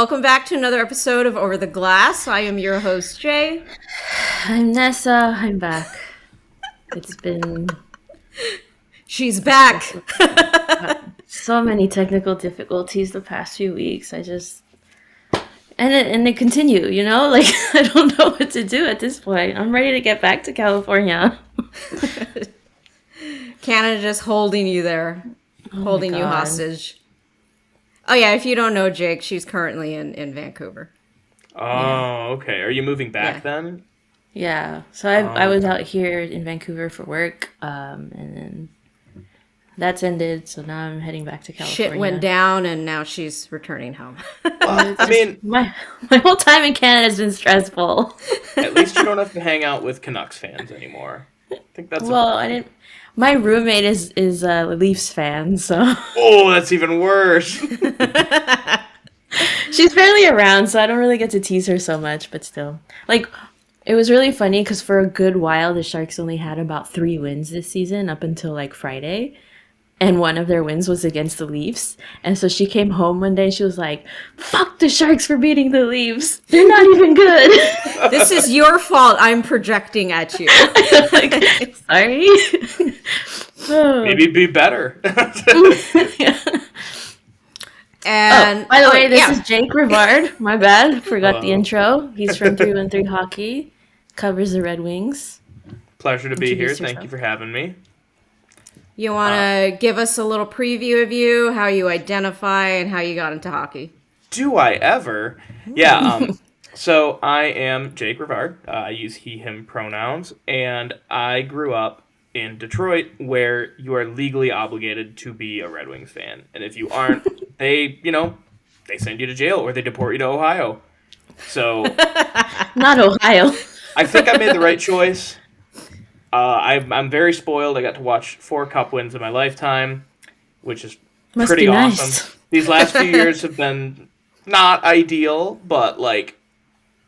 Welcome back to another episode of Over the Glass. I am your host, Jay. I'm Nessa. I'm back. It's been... She's back! So many technical difficulties the past few weeks. And they continue, you know? Like, I don't know what to do at this point. I'm ready to get back to California. Canada just holding you there. Holding you hostage. Oh yeah, if you don't know Jake, she's currently in Vancouver. Oh, okay. Are you moving back then? Yeah. So I was out here in Vancouver for work, and then that's ended, so now I'm heading back to California. Shit went down, and now she's returning home. Well, I mean... My whole time in Canada has been stressful. At least you don't have to hang out with Canucks fans anymore. I think that's... I didn't... My roommate is a Leafs fan, so... Oh, that's even worse! She's barely around, so I don't really get to tease her so much, but still. Like, it was really funny, because for a good while, the Sharks only had about 3 wins this season, up until, like, Friday. And one of their wins was against the Leafs. And so she came home one day, and she was like, fuck the Sharks for beating the Leafs! They're not even good! This is your fault. I'm projecting at you. Like, sorry? Maybe be better. Yeah. And by the way, this is Jake Rivard. My bad. Forgot the intro. He's from 313 Hockey. Covers the Red Wings. Pleasure to be here. Thank you for having me. You want to give us a little preview of you, how you identify, and how you got into hockey? Do I ever? Yeah, so I am Jake Rivard. I use he, him pronouns, and I grew up in Detroit, where you are legally obligated to be a Red Wings fan. And if you aren't, they send you to jail or they deport you to Ohio. So... Not Ohio. I think I made the right choice. I'm very spoiled. I got to watch 4 Cup wins in my lifetime, which is pretty awesome. Nice. These last few years have been not ideal, but like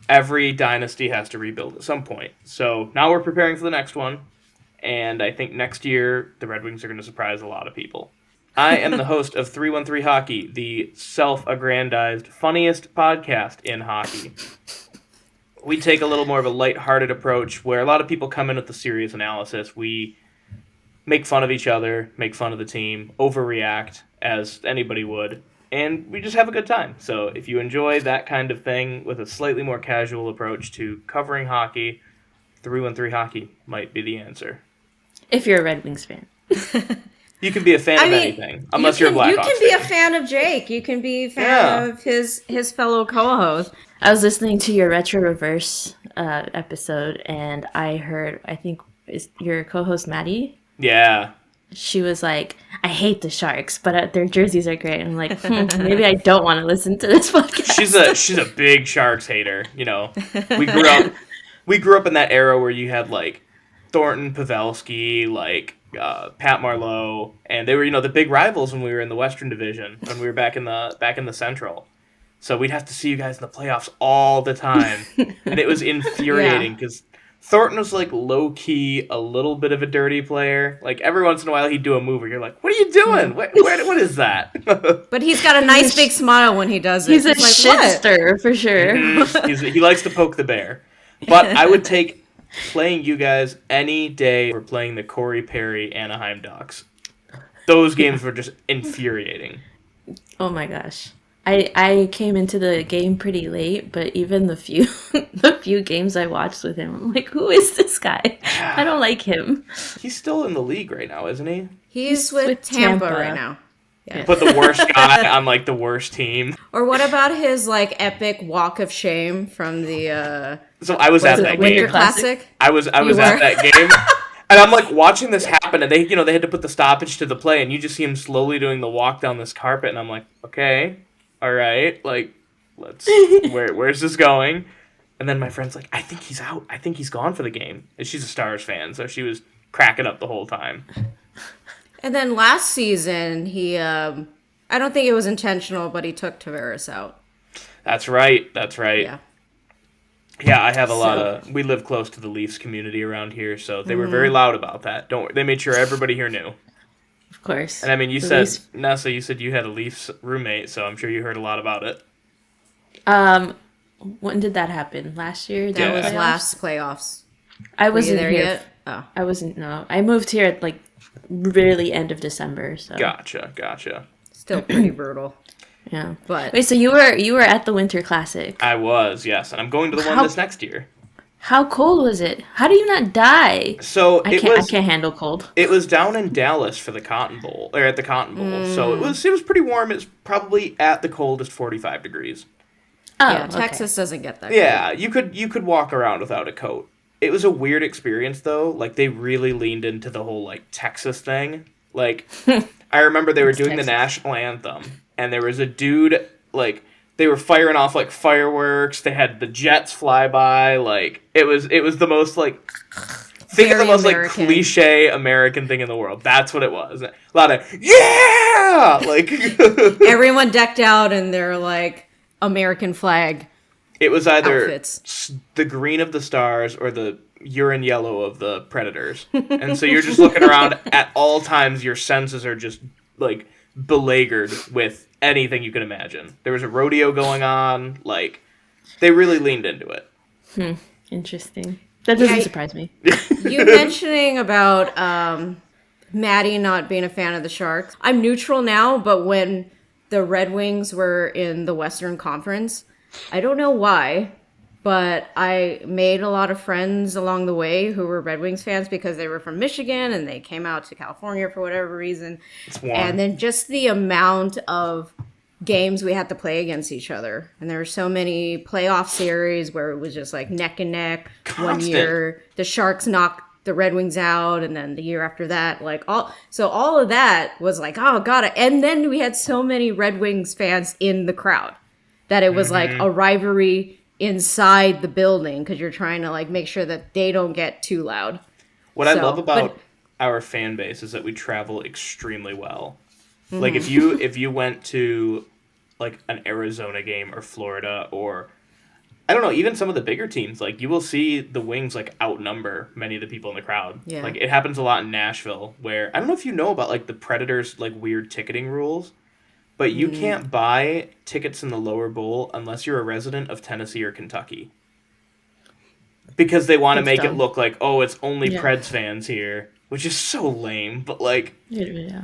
every dynasty has to rebuild at some point. So now we're preparing for the next one, and I think next year the Red Wings are going to surprise a lot of people. I am the host of 313 Hockey, the self-aggrandized funniest podcast in hockey. We take a little more of a lighthearted approach where a lot of people come in with the serious analysis. We make fun of each other, make fun of the team, overreact as anybody would, and we just have a good time. So if you enjoy that kind of thing with a slightly more casual approach to covering hockey, 313 Hockey might be the answer. If you're a Red Wings fan. You can be a fan of anything, unless you're a Blackhawks fan. You can be a fan of Jake. You can be a fan of his fellow co-host. I was listening to your Retro Reverse episode, and I heard, I think, is your co-host Maddie? Yeah. She was like, I hate the Sharks, but their jerseys are great. And I'm like, maybe I don't want to listen to this podcast. She's a big Sharks hater, you know. We grew up in that era where you had, like, Thornton, Pavelski, like... Pat Marleau, and they were, the big rivals when we were in the Western Division, when we were back in the Central. So we'd have to see you guys in the playoffs all the time, and it was infuriating because Thornton was like low key, a little bit of a dirty player. Like every once in a while he'd do a move where you're like, "What are you doing? What is that?" But he's got a nice big smile when he does it. He's a shitster for sure. Mm-hmm. He likes to poke the bear. But I would take playing you guys any day for playing the Corey Perry Anaheim Ducks. Those games were just infuriating. Oh my gosh. I came into the game pretty late, but even the few games I watched with him, I'm like, who is this guy? I don't like him. He's still in the league right now, isn't he? He's with Tampa right now. Yeah. But the worst guy on like the worst team. Or what about his like epic walk of shame from the So I was at that Winter game. Classic? I was at that game. And I'm like watching this happen, and they had to put the stoppage to the play, and you just see him slowly doing the walk down this carpet, and I'm like, okay, all right, like, where's this going? And then my friend's like, I think he's out. I think he's gone for the game. And she's a Stars fan, so she was cracking up the whole time. And then last season, he, I don't think it was intentional, but he took Tavares out. That's right. Yeah, I have we live close to the Leafs community around here, so they were very loud about that. They made sure everybody here knew. Of course. And I mean, Nessa, you said you had a Leafs roommate, so I'm sure you heard a lot about it. When did that happen? Last year? That was Playoffs? last playoffs. I Were you wasn't there here. yet? Oh, I wasn't. No, I moved here at like really end of December. So Gotcha. still pretty brutal. yeah. But Wait, so you were at the Winter Classic? I was, yes, and I'm going to the one How this next year. how cold was it? How do you not die? So I can't handle cold. it was down in Dallas for the Cotton Bowl, or at the Cotton Bowl. So it was pretty warm. It's probably at the coldest 45 degrees. Oh, yeah, okay. Texas doesn't get that. Yeah, you could walk around without a coat. It was a weird experience though. Like they really leaned into the whole like Texas thing. Like I remember they were doing Texas. the national anthem and there was a dude like they were firing off like fireworks. They had the jets fly by. Like it was the most like think of the Very most American. like cliche American thing in the world. That's what it was. A lot of yeah, like Everyone decked out in their like American flag. it was either Outfits. the green of the stars or the urine yellow of the predators. And so you're just looking around at all times. Your senses are just like beleaguered with anything you can imagine. There was a rodeo going on. Like they really leaned into it. Interesting. That doesn't Yeah, surprise me. You mentioning about Maddie not being a fan of the Sharks. I'm neutral now, but when the Red Wings were in the Western Conference, I don't know why, but I made a lot of friends along the way who were Red Wings fans because they were from Michigan and they came out to California for whatever reason. It's warm. And then just the amount of games we had to play against each other. And there were so many playoff series where it was just like neck and neck. One Constant. year the Sharks knocked the Red Wings out, and then the year after that, like all of that was like, oh god. And then we had so many Red Wings fans in the crowd that it was like a rivalry inside the building because you're trying to like make sure that they don't get too loud. What I So, love about but- our fan base is that we travel extremely well. Like if you went to like an Arizona game or Florida or I don't know, even some of the bigger teams, like you will see the Wings like outnumber many of the people in the crowd. Yeah. Like it happens a lot in Nashville where I don't know if you know about like the Predators like weird ticketing rules, but you can't buy tickets in the lower bowl unless you're a resident of Tennessee or Kentucky. Because they want to That's make it dumb. look like, oh, it's only Yeah. Preds fans here, which is so lame, but like Yeah.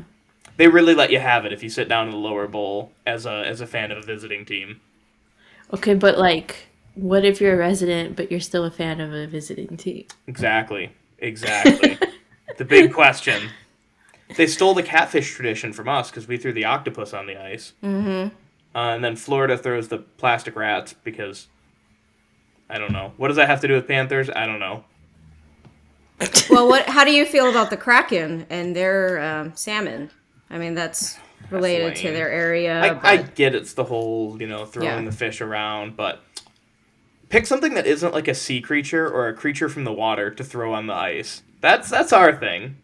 they really let you have it if you sit down in the lower bowl as a fan of a visiting team. Okay, but like, what if you're a resident but you're still a fan of a visiting team? Exactly. The big question. They stole the catfish tradition from us because we threw the octopus on the ice. Mm-hmm. And then Florida throws the plastic rats because, I don't know. What does that have to do with Panthers? I don't know. Well, how do you feel about the Kraken and their salmon? I mean, that's related to lame. their area. I but get it's the whole, throwing Yeah. the fish around, but pick something that isn't like a sea creature or a creature from the water to throw on the ice. That's our thing.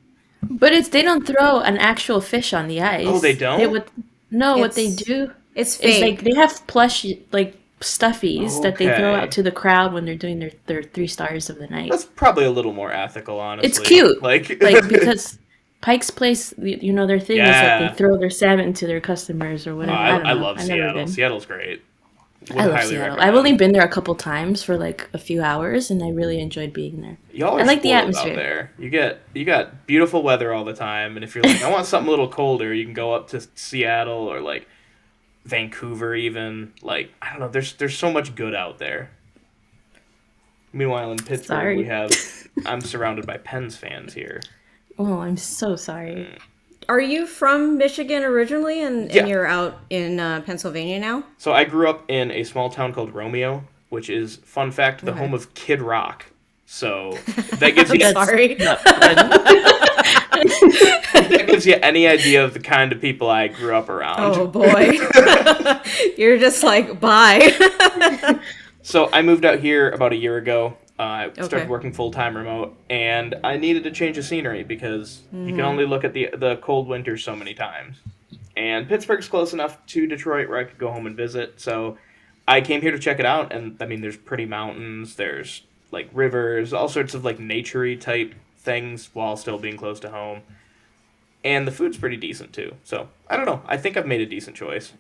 But they don't throw an actual fish on the ice. Oh, they don't? What they It's do it's is fake. like they have plush like stuffies that they throw Okay. out to the crowd when they're doing their 3 stars of the night. That's probably a little more ethical, honestly. It's cute. Like, Like because Pike's Place, their thing is that Yeah. they throw their salmon to their customers or Oh, whatever. I don't know. love I've never Seattle. been. Seattle's great. Would I love highly Seattle. recommend. I've only been there a couple times for like a few hours, and I really enjoyed being there. Y'all are I like the spoiled atmosphere. out there. You got beautiful weather all the time, and if you're like, I want something a little colder, you can go up to Seattle or like Vancouver, even. Like I don't know. There's so much good out there. Meanwhile, in Pittsburgh, Sorry. I'm surrounded by Pens fans here. Oh, I'm so sorry. Are you from Michigan originally, and Yeah. you're out in Pennsylvania now? So I grew up in a small town called Romeo, which is, fun fact, the home of Kid Rock. So that gives you Sorry. Not good. that gives you any idea of the kind of people I grew up around. Oh boy, you're just like bye. So I moved out here about a year ago. I started Okay. working full-time remote, and I needed to change the scenery because you can only look at the cold winters so many times. And Pittsburgh's close enough to Detroit where I could go home and visit. So I came here to check it out, and I mean, there's pretty mountains, there's like rivers, all sorts of like nature-y type things while still being close to home. And the food's pretty decent too. So I don't know. I think I've made a decent choice.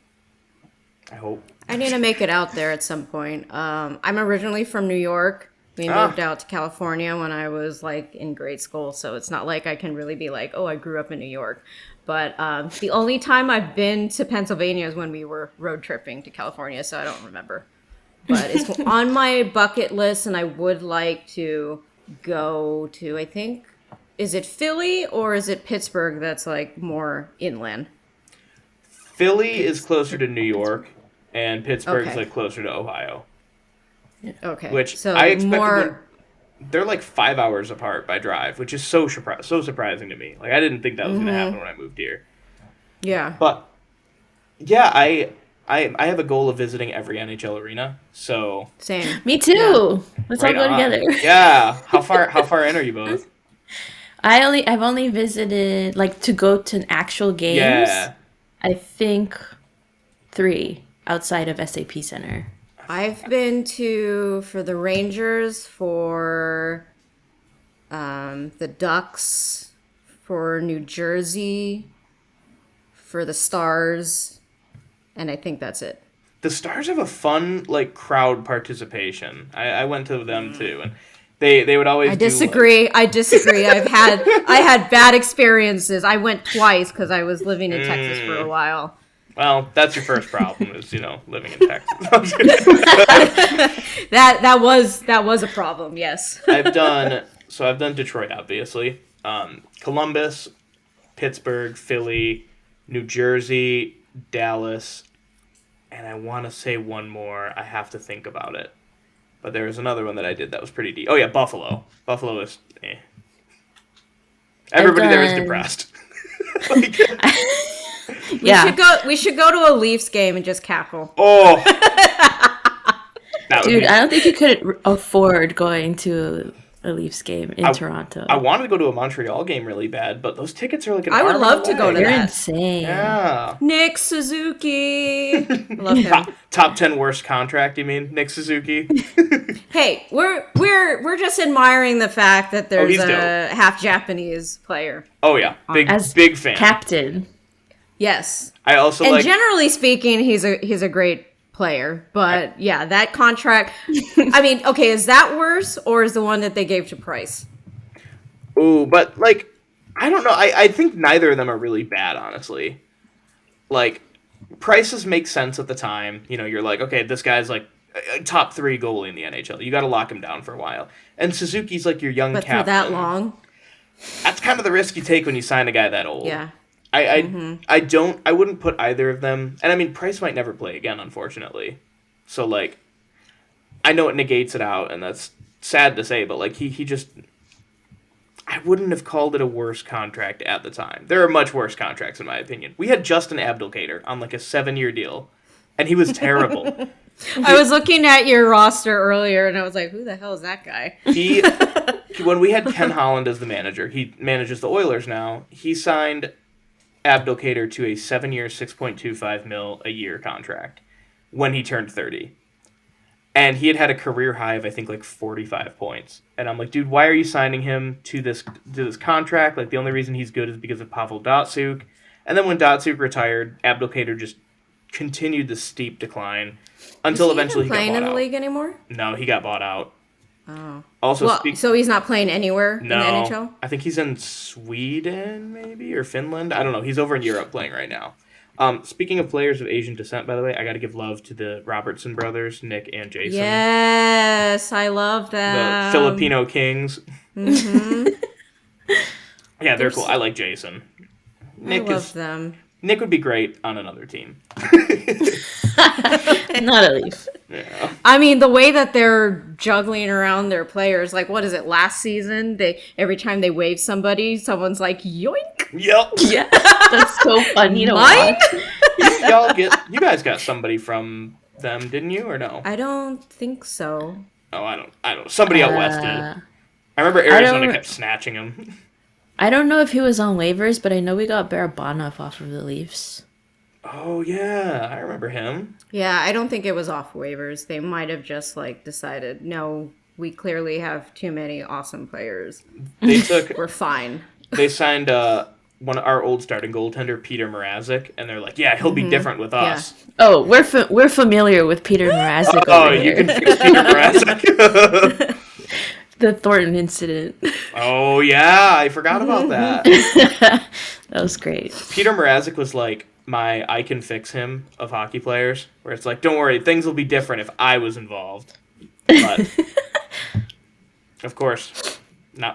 I hope. I need to make it out there at some point. I'm originally from New York. We moved out to California when I was like in grade school, so it's not like I can really be like, oh, I grew up in New York. But the only time I've been to Pennsylvania is when we were road tripping to California, so I don't remember. But it's on my bucket list, and I would like to go to, I think, is it Philly or is it Pittsburgh that's like more inland? Philly is closer to New York, and Pittsburgh's Okay. like closer to Ohio. Okay. Which so I expected more. them. They're like 5 hours apart by drive, which is so surprising to me. Like I didn't think that was going to happen when I moved here. Yeah. But yeah, I have a goal of visiting every NHL arena. So Same. Me too. Yeah. Let's right all go on. together. Yeah. How far in are you both? I've only visited like to go to actual games. Yeah. I think 3 outside of SAP Center. I've been to for the Rangers, for the Ducks, for New Jersey, for the Stars, and I think that's it. The Stars have a fun like crowd participation. I went to them too, and they would always. I do, like- disagree. I had bad experiences. I went twice because I was living in Texas for a while. Well, that's your first problem is, living in Texas. That was a problem. Yes. I've done Detroit, obviously. Columbus, Pittsburgh, Philly, New Jersey, Dallas, and I want to say one more. I have to think about it. But there was another one that I did that was pretty deep. Oh yeah, Buffalo. Buffalo is Everybody there is depressed. Like, Yeah. We should go to a Leafs game and just cackle. oh. That would Dude, be- I don't think you could afford going to a Leafs game in Toronto. I wanted to go to a Montreal game really bad, but those tickets are like an I would arm love to away. go to You're that. insane. Yeah. Nick Suzuki. Love him. Top 10 worst contract, you mean? Nick Suzuki? Hey, we're just admiring the fact that there's he's a half Japanese player. Oh, yeah. As Big fan. captain. Yes. I also And like... generally speaking, he's a great player. But yeah, that contract I mean, okay, is that worse or is the one that they gave to Price? Ooh, but, like, I don't know. I think neither of them are really bad, honestly. Like, prices make sense at the time. You're like, okay, this guy's, like, a top 3 goalie in the NHL. You got to lock him down for a while. And Suzuki's, like, your young But captain. for that long? That's kind of the risk you take when you sign a guy that old. Yeah. I wouldn't put either of them. And I mean, Price might never play again, unfortunately. So, like, I know it negates it out, and that's sad to say, but, like, he just... I wouldn't have called it a worse contract at the time. There are much worse contracts, in my opinion. We had Justin Abdelkader on, like, a 7-year deal, and he was terrible. I was looking at your roster earlier and I was like, who the hell is that guy? When we had Ken Holland as the manager, he manages the Oilers now, he signed Abdelkader to a 7-year, $6.25 million a year contract when he turned 30. And he had a career high of, I think, like 45 points. And I'm like, dude, why are you signing him to this contract? Like, the only reason he's good is because of Pavel Datsyuk. And then when Datsyuk retired, Abdelkader just continued the steep decline until eventually he got playing bought in the out. league anymore? No, he got bought out. Oh. Also, Well, so he's not playing anywhere in the NHL? I think he's in Sweden, maybe, or Finland. I don't know. He's over in Europe playing right now. Speaking of players of Asian descent, by the way, I got to give love to the Robertson brothers, Nick and Jason. Yes, I love The them. Filipino Kings. Mm-hmm. Yeah, they're cool. I like Jason. I love them. Nick would be great on another team. Not a Leaf. Yeah. I mean, the way that they're juggling around their players, like, what is it, last season? Every time they wave somebody, someone's like, yoink! Yep. Yeah. That's so funny to Mine? watch. You guys got somebody from them, didn't you, or no? I don't think so. Oh, I don't. Somebody out west did. I remember Arizona kept snatching him. I don't know if he was on waivers, but I know we got Barabanov off of the Leafs. Oh, yeah. I remember him. Yeah, I don't think it was off waivers. They might have just, like, decided, no, we clearly have too many awesome players. They took... We're fine. They signed one of our old starting goaltender, Peter Mrazek, and they're like, yeah, he'll be different with us. Oh, we're familiar with Peter Mrazek Oh, over you here. can fix Peter Mrazek. The Thornton incident. Oh, yeah, I forgot about that. That was great. Peter Mrazek was like my I can fix him of hockey players, where it's like, don't worry, things will be different if I was involved. But, of course,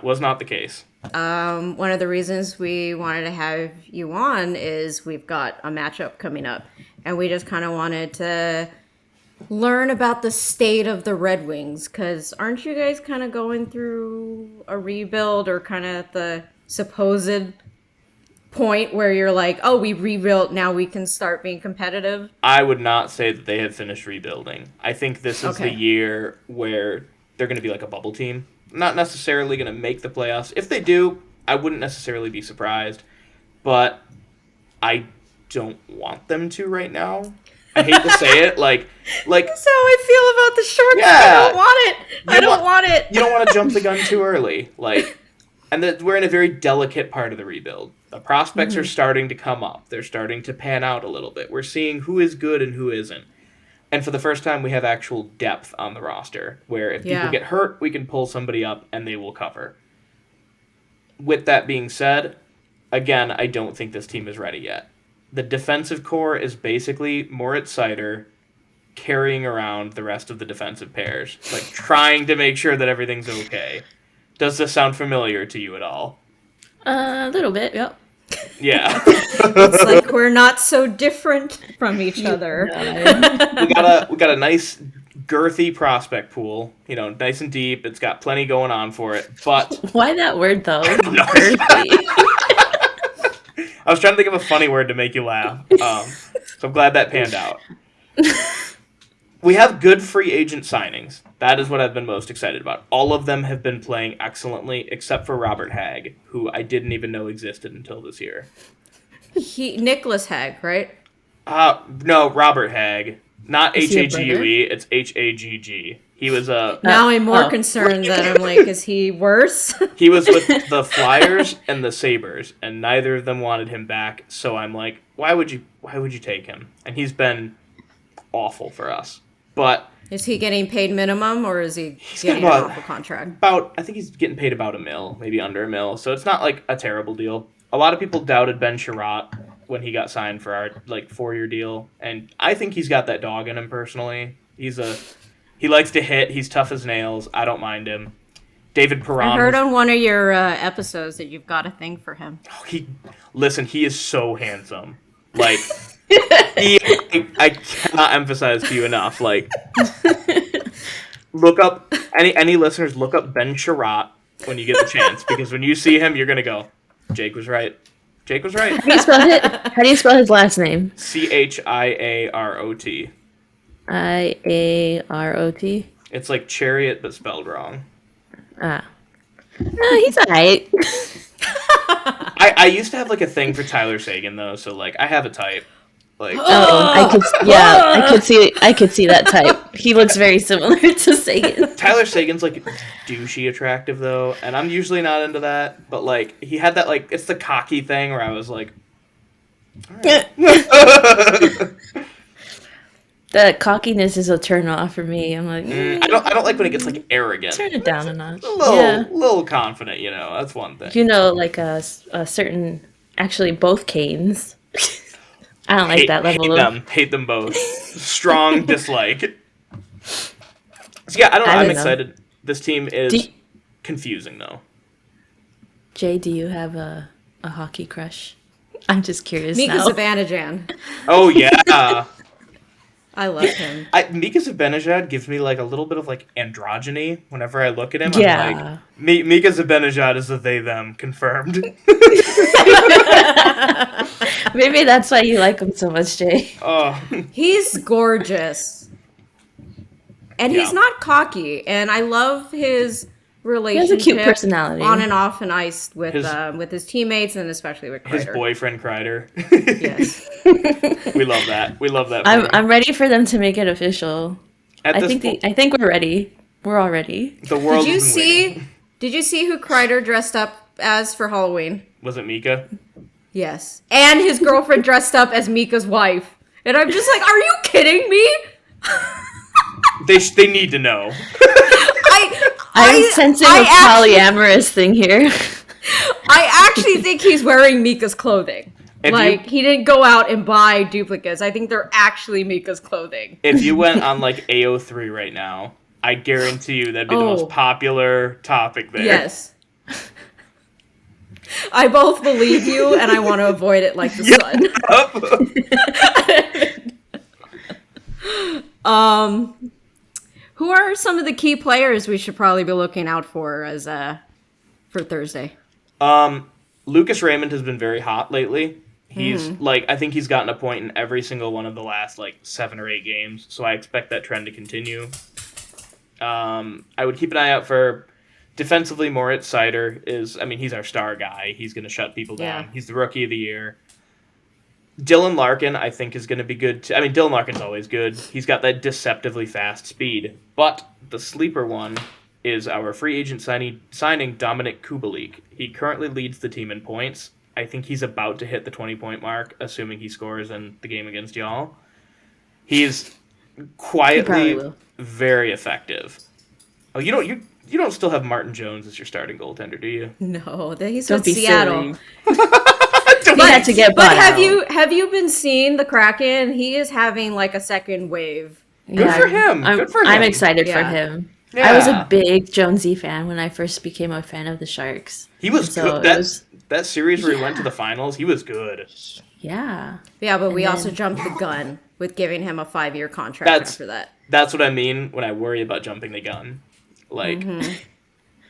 was not the case. One of the reasons we wanted to have you on is we've got a matchup coming up, and we just kind of wanted to learn about the state of the Red Wings, because aren't you guys kind of going through a rebuild, or kind of at the supposed point where you're like, oh, we rebuilt, now we can start being competitive? I would not say that they have finished rebuilding. I think this is the year where they're going to be like a bubble team. Not necessarily going to make the playoffs. If they do, I wouldn't necessarily be surprised. But I don't want them to right now. I hate to say it, like That's how I feel about the Sharks. Yeah. I don't want it. I don't want it. You don't want to jump the gun too early. And that we're in a very delicate part of the rebuild. The prospects are starting to come up. They're starting to pan out a little bit. We're seeing who is good and who isn't. And for the first time, we have actual depth on the roster, where if people get hurt, we can pull somebody up and they will cover. With that being said, again, I don't think this team is ready yet. The defensive core is basically Moritz Seider carrying around the rest of the defensive pairs, like trying to make sure that everything's okay. Does this sound familiar to you at all? A little bit, yep. Yeah. It's like we're not so different from each other. we got a nice girthy prospect pool, nice and deep. It's got plenty going on for it. But why that word though? I was trying to think of a funny word to make you laugh. So I'm glad that panned out. We have good free agent signings. That is what I've been most excited about. All of them have been playing excellently, except for Robert Hagg, who I didn't even know existed until this year. Nicholas Hagg, right? No, Robert Hagg. Not Is he a H-A-G-U-E, it's H-A-G-G. He was Now I'm more concerned that I'm like, is he worse? He was with the Flyers and the Sabres, and neither of them wanted him back, so I'm like, why would you take him? And he's been awful for us. But is he getting paid minimum, or is he getting an awful contract? I think he's getting paid about $1 million, maybe under $1 million. So it's not like a terrible deal. A lot of people doubted Ben Sherratt when he got signed for our 4-year deal, and I think he's got that dog in him personally. He likes to hit. He's tough as nails. I don't mind him. David Perron. I heard on one of your episodes that you've got a thing for him. He is so handsome. I cannot emphasize to you enough. Look up any listeners. Look up Ben Sherratt when you get the chance, because when you see him, you're gonna go, Jake was right. Jake was right. How do you spell his last name? Chiarot. Iarot. It's like chariot, but spelled wrong. He's alright. I used to have a thing for Tyler Sagan though, so I have a type. I could see that type. He looks very similar to Sagan. Tyler Sagan's douchey attractive though, and I'm usually not into that. But he had that it's the cocky thing where I was like, all right. The cockiness is a turn off for me. I'm like, I don't like when it gets arrogant. Turn it down a notch. A little confident, that's one thing. A certain, actually both Canes. I don't like that level Hate them both. Strong dislike. So yeah, I don't know. I'm excited. This team is confusing though. Jay, do you have a hockey crush? I'm just curious Mika now. Zibanejad. Oh yeah. I love him. Mika Zibanejad gives me a little bit of androgyny whenever I look at him. Yeah. I'm Mika Zibanejad is a they them confirmed. Maybe that's why you like him so much, Jay. Oh. He's gorgeous. And he's not cocky, and I love his relationship. He has a cute personality. On and off and ice with his teammates, and especially with Kreider. His boyfriend Kreider. Yes. We love that. We love that. I'm ready for them to make it official. I think we're ready. We're all ready. The world. Did you see who Kreider dressed up as for Halloween? Was it Mika? Yes. And his girlfriend dressed up as Mika's wife. And I'm just like, are you kidding me? They need to know. I'm sensing a polyamorous thing here. I actually think he's wearing Mika's clothing. If he didn't go out and buy duplicates. I think they're actually Mika's clothing. If you went on like AO3 right now, I guarantee you that'd be the most popular topic there. Yes. I both believe you, and I want to avoid it like the sun. Who are some of the key players we should probably be looking out for for Thursday? Lucas Raymond has been very hot lately. He's I think he's gotten a point in every single one of the last 7 or 8 games, so I expect that trend to continue. I would keep an eye out for defensively. Moritz Seider he's our star guy. He's going to shut people down. He's the rookie of the year. Dylan Larkin, I think, is going to be good. Dylan Larkin's always good. He's got that deceptively fast speed. But the sleeper one is our free agent signing Dominic Kubalik. He currently leads the team in points. I think he's about to hit the 20-point mark, assuming he scores in the game against y'all. He's quietly very effective. Oh, you don't still have Martin Jones as your starting goaltender, do you? No, he's with Seattle. He had to get bought out. Have you been seeing the Kraken? He is having a second wave. Good for him. I'm excited for him. Yeah. I was a big Jonesy fan when I first became a fan of the Sharks. He was good. That series where he went to the finals, he was good. Yeah. Yeah, but we also jumped the gun with giving him a 5-year contract after that. That's what I mean when I worry about jumping the gun.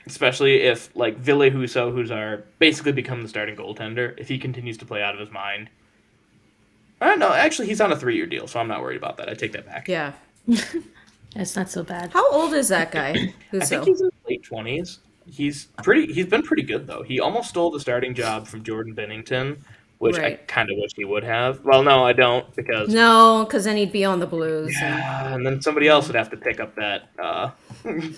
Especially if, Ville Husso, who's basically become the starting goaltender, if he continues to play out of his mind. I don't know. Actually, he's on a 3-year deal, so I'm not worried about that. I take that back. Yeah. That's not so bad. How old is that guy? I think he's in his late 20s. He's been pretty good, though. He almost stole the starting job from Jordan Binnington, which I kind of wish he would have. Well, no, I don't, because then he'd be on the Blues. Yeah, and then somebody else would have to pick up that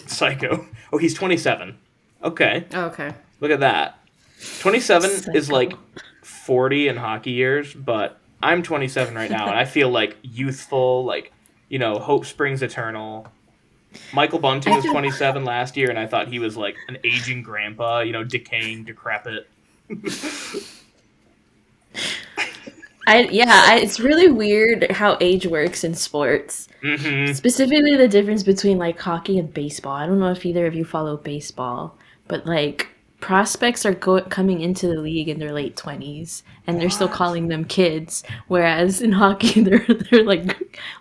psycho. Oh, he's 27. Okay. Okay. Look at that. 27 is 40 in hockey years, but I'm 27 right now, and I feel youthful, hope springs eternal. Michael Bunting was 27 last year, and I thought he was an aging grandpa, decaying, decrepit. It's really weird how age works in sports. Mm-hmm. Specifically, the difference between hockey and baseball. I don't know if either of you follow baseball, but prospects are coming into the league in their late 20s, and they're still calling them kids. Whereas in hockey, they're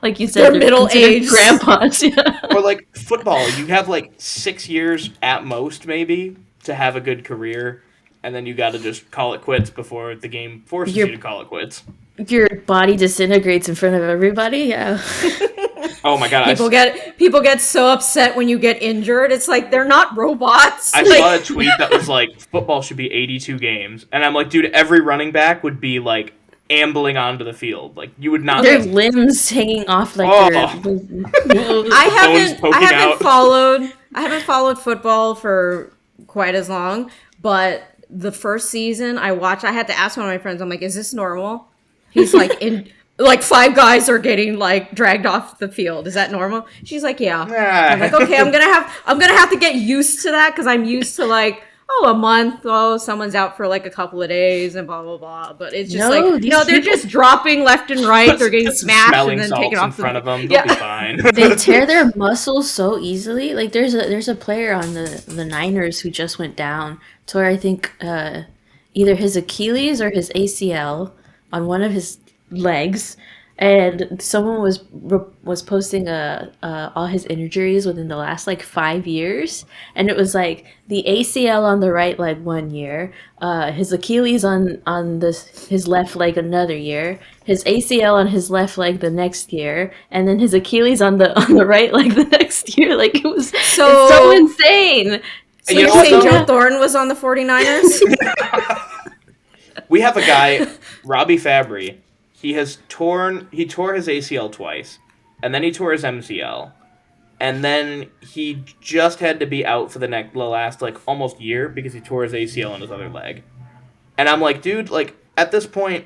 like you said, they're middle-aged grandpas. Yeah. Or football, you have 6 years at most, maybe, to have a good career. And then you got to just call it quits before the game forces you to call it quits. Your body disintegrates in front of everybody. Yeah. Oh my god! People get so upset when you get injured. It's they're not robots. I saw a tweet that was football should be 82 games, and I'm dude, every running back would be ambling onto the field. You would not. Their limbs hanging off their. I haven't followed football for quite as long, but the first season I watched, I had to ask one of my friends, I'm is this normal? He's in 5 guys are getting dragged off the field. Is that normal? She's yeah. I'm okay, I'm gonna have to get used to that, because I'm used to a month, someone's out for a couple of days and blah blah blah. But it's just they're just dropping left and right. They're getting smashed and then taken off in front of them. They'll be fine. They tear their muscles so easily. There's a player on the Niners who just went down to where I think either his Achilles or his ACL on one of his legs, and someone was posting all his injuries within the last 5 years, and it was the ACL on the right leg 1 year, his Achilles on his left leg another year, his ACL on his left leg the next year, and then his Achilles on the right leg the next year. It was so insane. So you say Joe Thornton was on the 49ers? We have a guy, Robbie Fabry. He tore his ACL twice, and then he tore his MCL, and then he just had to be out for the last almost year because he tore his ACL on his other leg. And I'm dude, at this point,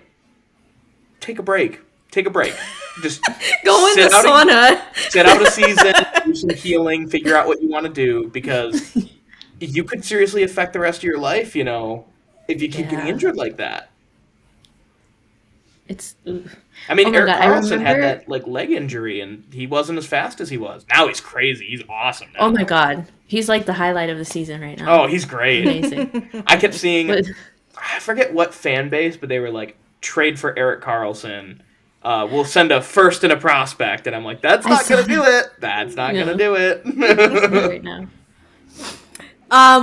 take a break. Just Go in the sauna. Sit out a season, do some healing, figure out what you want to do, because you could seriously affect the rest of your life, if you keep getting injured like that. It's. I mean, Erik Karlsson had that leg injury, and he wasn't as fast as he was. Now he's crazy. He's awesome now. Oh my god, he's like the highlight of the season right now. Oh, he's great. Amazing. I kept seeing, I forget what fan base, but they were like, trade for Erik Karlsson. We'll send a first and a prospect, and I'm like, that's not gonna do it. That's not gonna do it. Right now.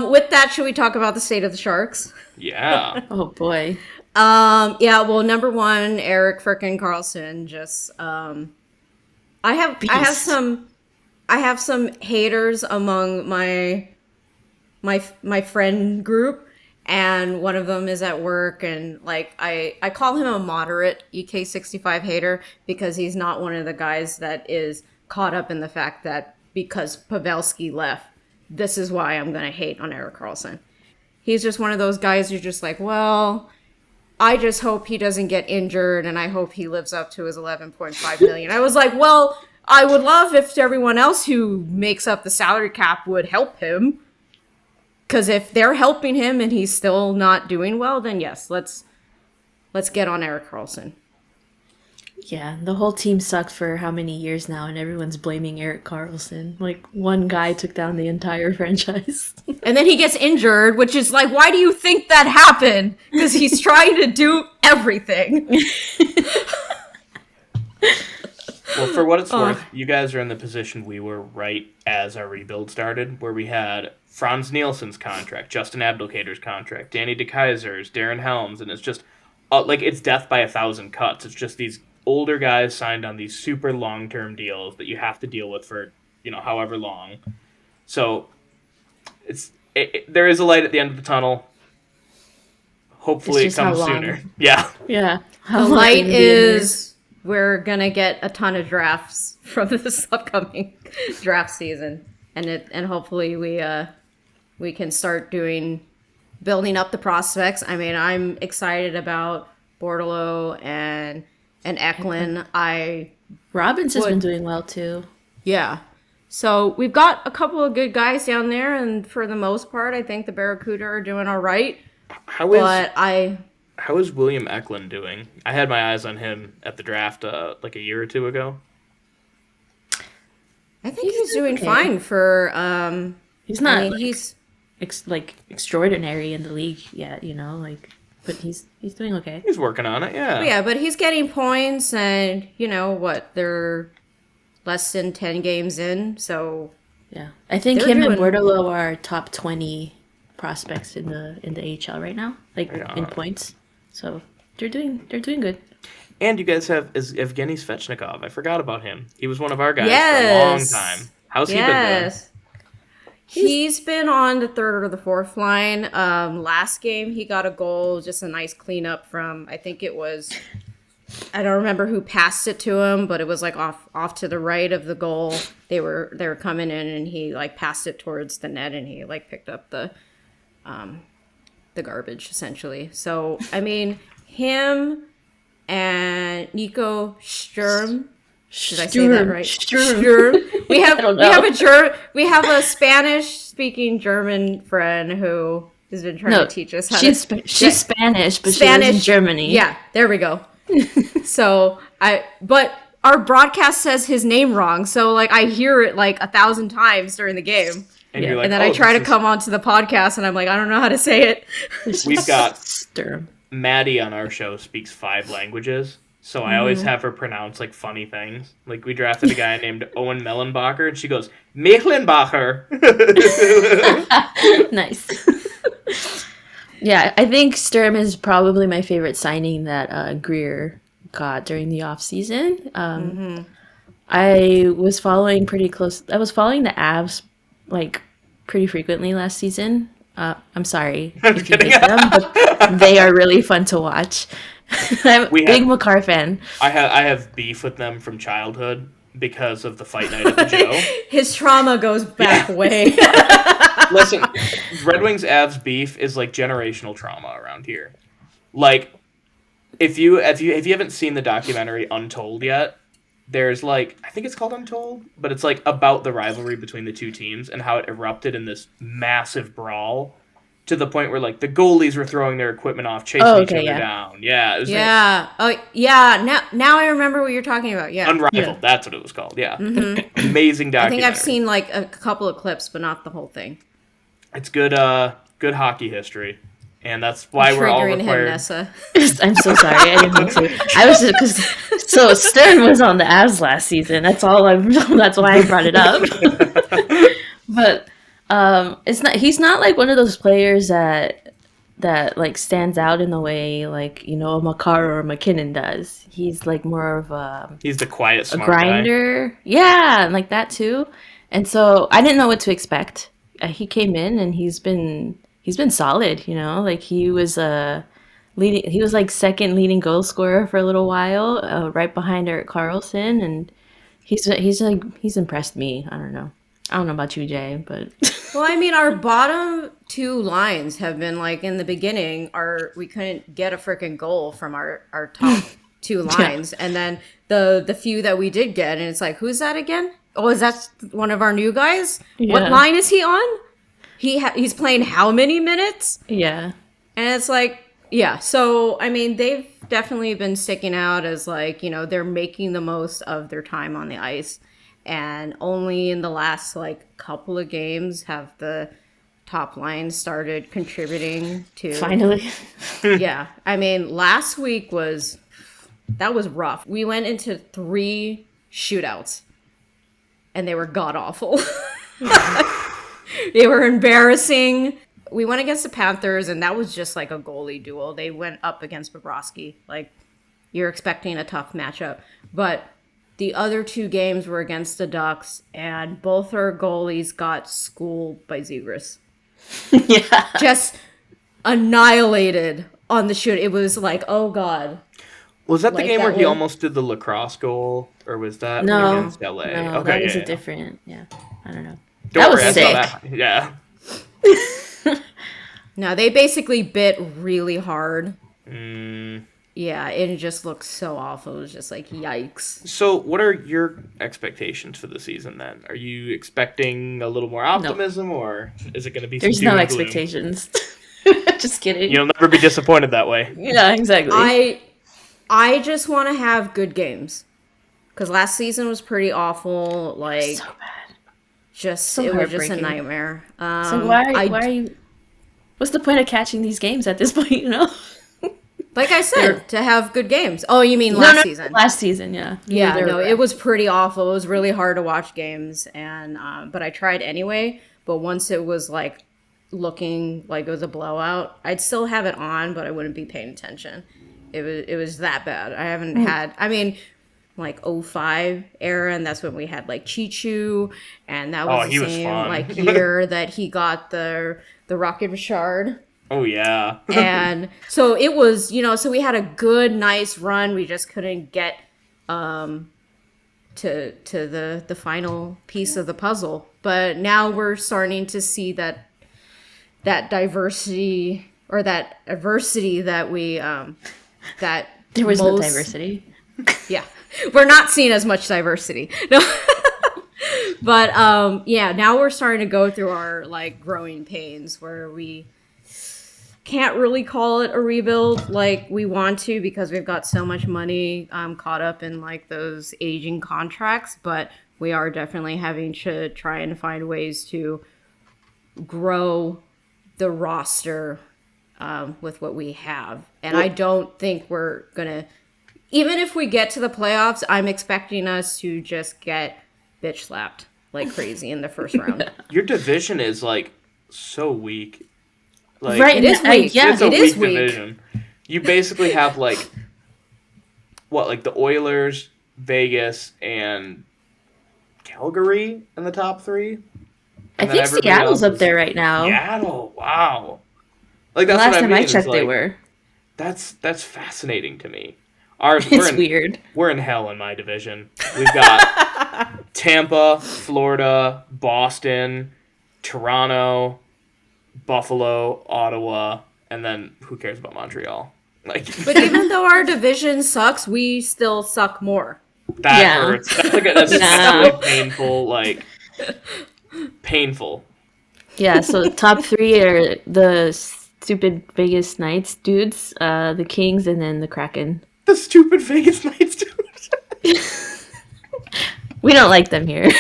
With that, should we talk about the state of the Sharks? Yeah. Oh boy. Yeah, well, number one, Erik frickin' Karlsson just I have some haters among my friend group, and one of them is at work, and I call him a moderate EK65 hater because he's not one of the guys that is caught up in the fact that because Pavelski left, this is why I'm going to hate on Erik Karlsson. He's just one of those guys who's just like, well, I just hope he doesn't get injured, and I hope he lives up to his $11.5 million. I was like, well, I would love if everyone else who makes up the salary cap would help him. Because if they're helping him and he's still not doing well, then yes, let's get on Erik Karlsson. Yeah, the whole team sucked for how many years now, and everyone's blaming Erik Karlsson. Like, one guy took down the entire franchise. And then he gets injured, which is like, why do you think that happened? Because he's trying to do everything. Well, for what it's worth, you guys are in the position we were right as our rebuild started, where we had Franz Nielsen's contract, Justin Abdelkader's contract, Danny DeKeyser's, Darren Helms, and it's just, it's death by 1,000 cuts. It's just these older guys signed on these super long-term deals that you have to deal with for, however long. So, there is a light at the end of the tunnel. Hopefully it comes sooner. Yeah. Yeah. The light is we're going to get a ton of drafts from this upcoming draft season. And hopefully we can start building up the prospects. I mean, I'm excited about Bordelot and Eklund. Robinson's been doing well too. Yeah. So we've got a couple of good guys down there, and for the most part, I think the Barracuda are doing all right. How is William Eklund doing? I had my eyes on him at the draft a year or two ago. I think he's doing fine for. He's not. He's extraordinary in the league yet, but he's doing okay. He's working on it, yeah. Yeah, but he's getting points, and they're less than 10 games in, so yeah. I think him and Bordelot are top 20 prospects in the AHL right now, in points. So they're doing good. And you guys have Evgeny Svechnikov. I forgot about him. He was one of our guys for a long time. How's he been doing? He's been on the third or the fourth line. Last game he got a goal, just a nice cleanup from, I think it was, I don't remember who passed it to him, but it was off to the right of the goal. They were coming in, and he passed it towards the net, and he picked up the garbage essentially. So I mean, him and Nico Sturm. Did I say that right? Sturm. We have a Spanish-speaking German friend who has been trying to teach us how she's Spanish, but she lives in Germany. Yeah, there we go. But our broadcast says his name wrong, so I hear it 1,000 times during the game. And, and then I try to come onto the podcast, and I'm like, I don't know how to say it. We've got Maddie on our show speaks 5 languages. So I always have her pronounce funny things. We drafted a guy named Owen Mellenbacher, and she goes, Mechlenbacher. Nice. Yeah, I think Sturm is probably my favorite signing that Greer got during the off season. I was following pretty close. I was following the Avs pretty frequently last season. I'm sorry if you hate them, but they are really fun to watch. I'm a big Makar fan. I have beef with them from childhood because of the fight night at the Joe. His trauma goes back way. Listen, Red Wings Avs beef is generational trauma around here. if you haven't seen the documentary Untold yet, there's like, I think it's called Untold, but it's like about the rivalry between the two teams and how it erupted in this massive brawl to the point where like the goalies were throwing their equipment off, chasing each other down. Yeah, it was Yeah. Oh, yeah. Now I remember what you're talking about. Yeah. Unrivaled. That's what it was called. Yeah. Amazing documentary. I think I've seen like a couple of clips, but not the whole thing. It's good hockey history. And that's why we're all Triggering him, required. Nessa. I'm so sorry. I didn't mean to. I was just because Stern was on the Avs last season. That's all. That's why I brought it up. But it's not. He's not like one of those players that like stands out in the way like a Makar or McKinnon does. He's like more of He's the quiet, smart grinder. guy. Yeah, like that too. And so I didn't know what to expect. He came in and he's been solid, like he was leading. He was like second leading goal scorer for a little while, right behind Erik Karlsson, and he's impressed me. I don't know about you, Jay, but Well, I mean, our bottom two lines have been like in the beginning, we couldn't get a freaking goal from our top two lines, and then the few that we did get, and it's like, who's that again? Oh, is that one of our new guys? Yeah. What line is he on? He's playing how many minutes? yeah, And it's like, yeah. So, I mean, they've definitely been sticking out as like, they're making the most of their time on the ice. And only in the last like couple of games have the top line started contributing to. finally. Yeah. I mean, last week was rough. We went into 3 shootouts and they were god awful. They were embarrassing. We went against the Panthers, and that was just like a goalie duel. They went up against Bobrovsky. Like, you're expecting a tough matchup. But the other 2 games were against the Ducks, and both our goalies got schooled by Zegras. Yeah, Just annihilated on the shoot. It was like, oh, God. Was that the Like game that where he one? almost did the lacrosse goal, or was that No. against LA? no, Okay, that was yeah, a different. Yeah, I don't know. Don't That was worry, I saw sick. that. Yeah. No, they basically bit really hard. Mm. Yeah, it just looked so awful. It was just like, yikes. So, what are your expectations for the season then? Are you expecting a little more optimism, or is it going to be? There's some no doom and gloom? expectations. Just kidding. You'll never be disappointed that way. Yeah, exactly. I just want to have good games. Because last season was pretty awful. Like, So bad. just so it was just a heartbreaking. nightmare. So why are you? What's the point of catching these games at this point? Like I said, to have good games. Oh, you mean No, last no, season? Last season, yeah. Yeah, They no, were- it was pretty awful. It was really hard to watch games, and but I tried anyway. But once it was like looking like it was a blowout, I'd still have it on, but I wouldn't be paying attention. It was that bad. I haven't had. I mean, like '05 era, and that's when we had like Chichu, and that was he the was same fun. like year that he got the Rocket Richard. Oh yeah. And so it was, so we had a good, nice run. We just couldn't get to the final piece of the puzzle. But now we're starting to see that diversity or that adversity that we that There was no most- diversity. Yeah, we're not seeing as much diversity. No. But yeah, now we're starting to go through our like growing pains where we can't really call it a rebuild like we want to because we've got so much money caught up in like those aging contracts, but we are definitely having to try and find ways to grow the roster with what we have. And I don't think we're gonna, even if we get to the playoffs, I'm expecting us to just get bitch slapped like crazy in the first round. Your division is like so weak. Like, Right, It is weak. Yeah, it's a it is weak weak. division. You basically have like the Oilers, Vegas, and Calgary in the top 3. I And then think everybody Seattle's else up there right now. Seattle, wow. Like The that's last what I time mean. I is, checked, they like, were. That's fascinating to me. Ours, It's weird. We're in hell in my division. We've got Tampa, Florida, Boston, Toronto, Buffalo, Ottawa, and then who cares about Montreal? Like, But even though our division sucks, we still suck more. that Yeah. hurts. That's Yeah. really painful. Like, painful. Yeah, so top 3 are the stupid Vegas Knights dudes, the Kings, and then the Kraken. The stupid Vegas Knights, dude. We don't like them here.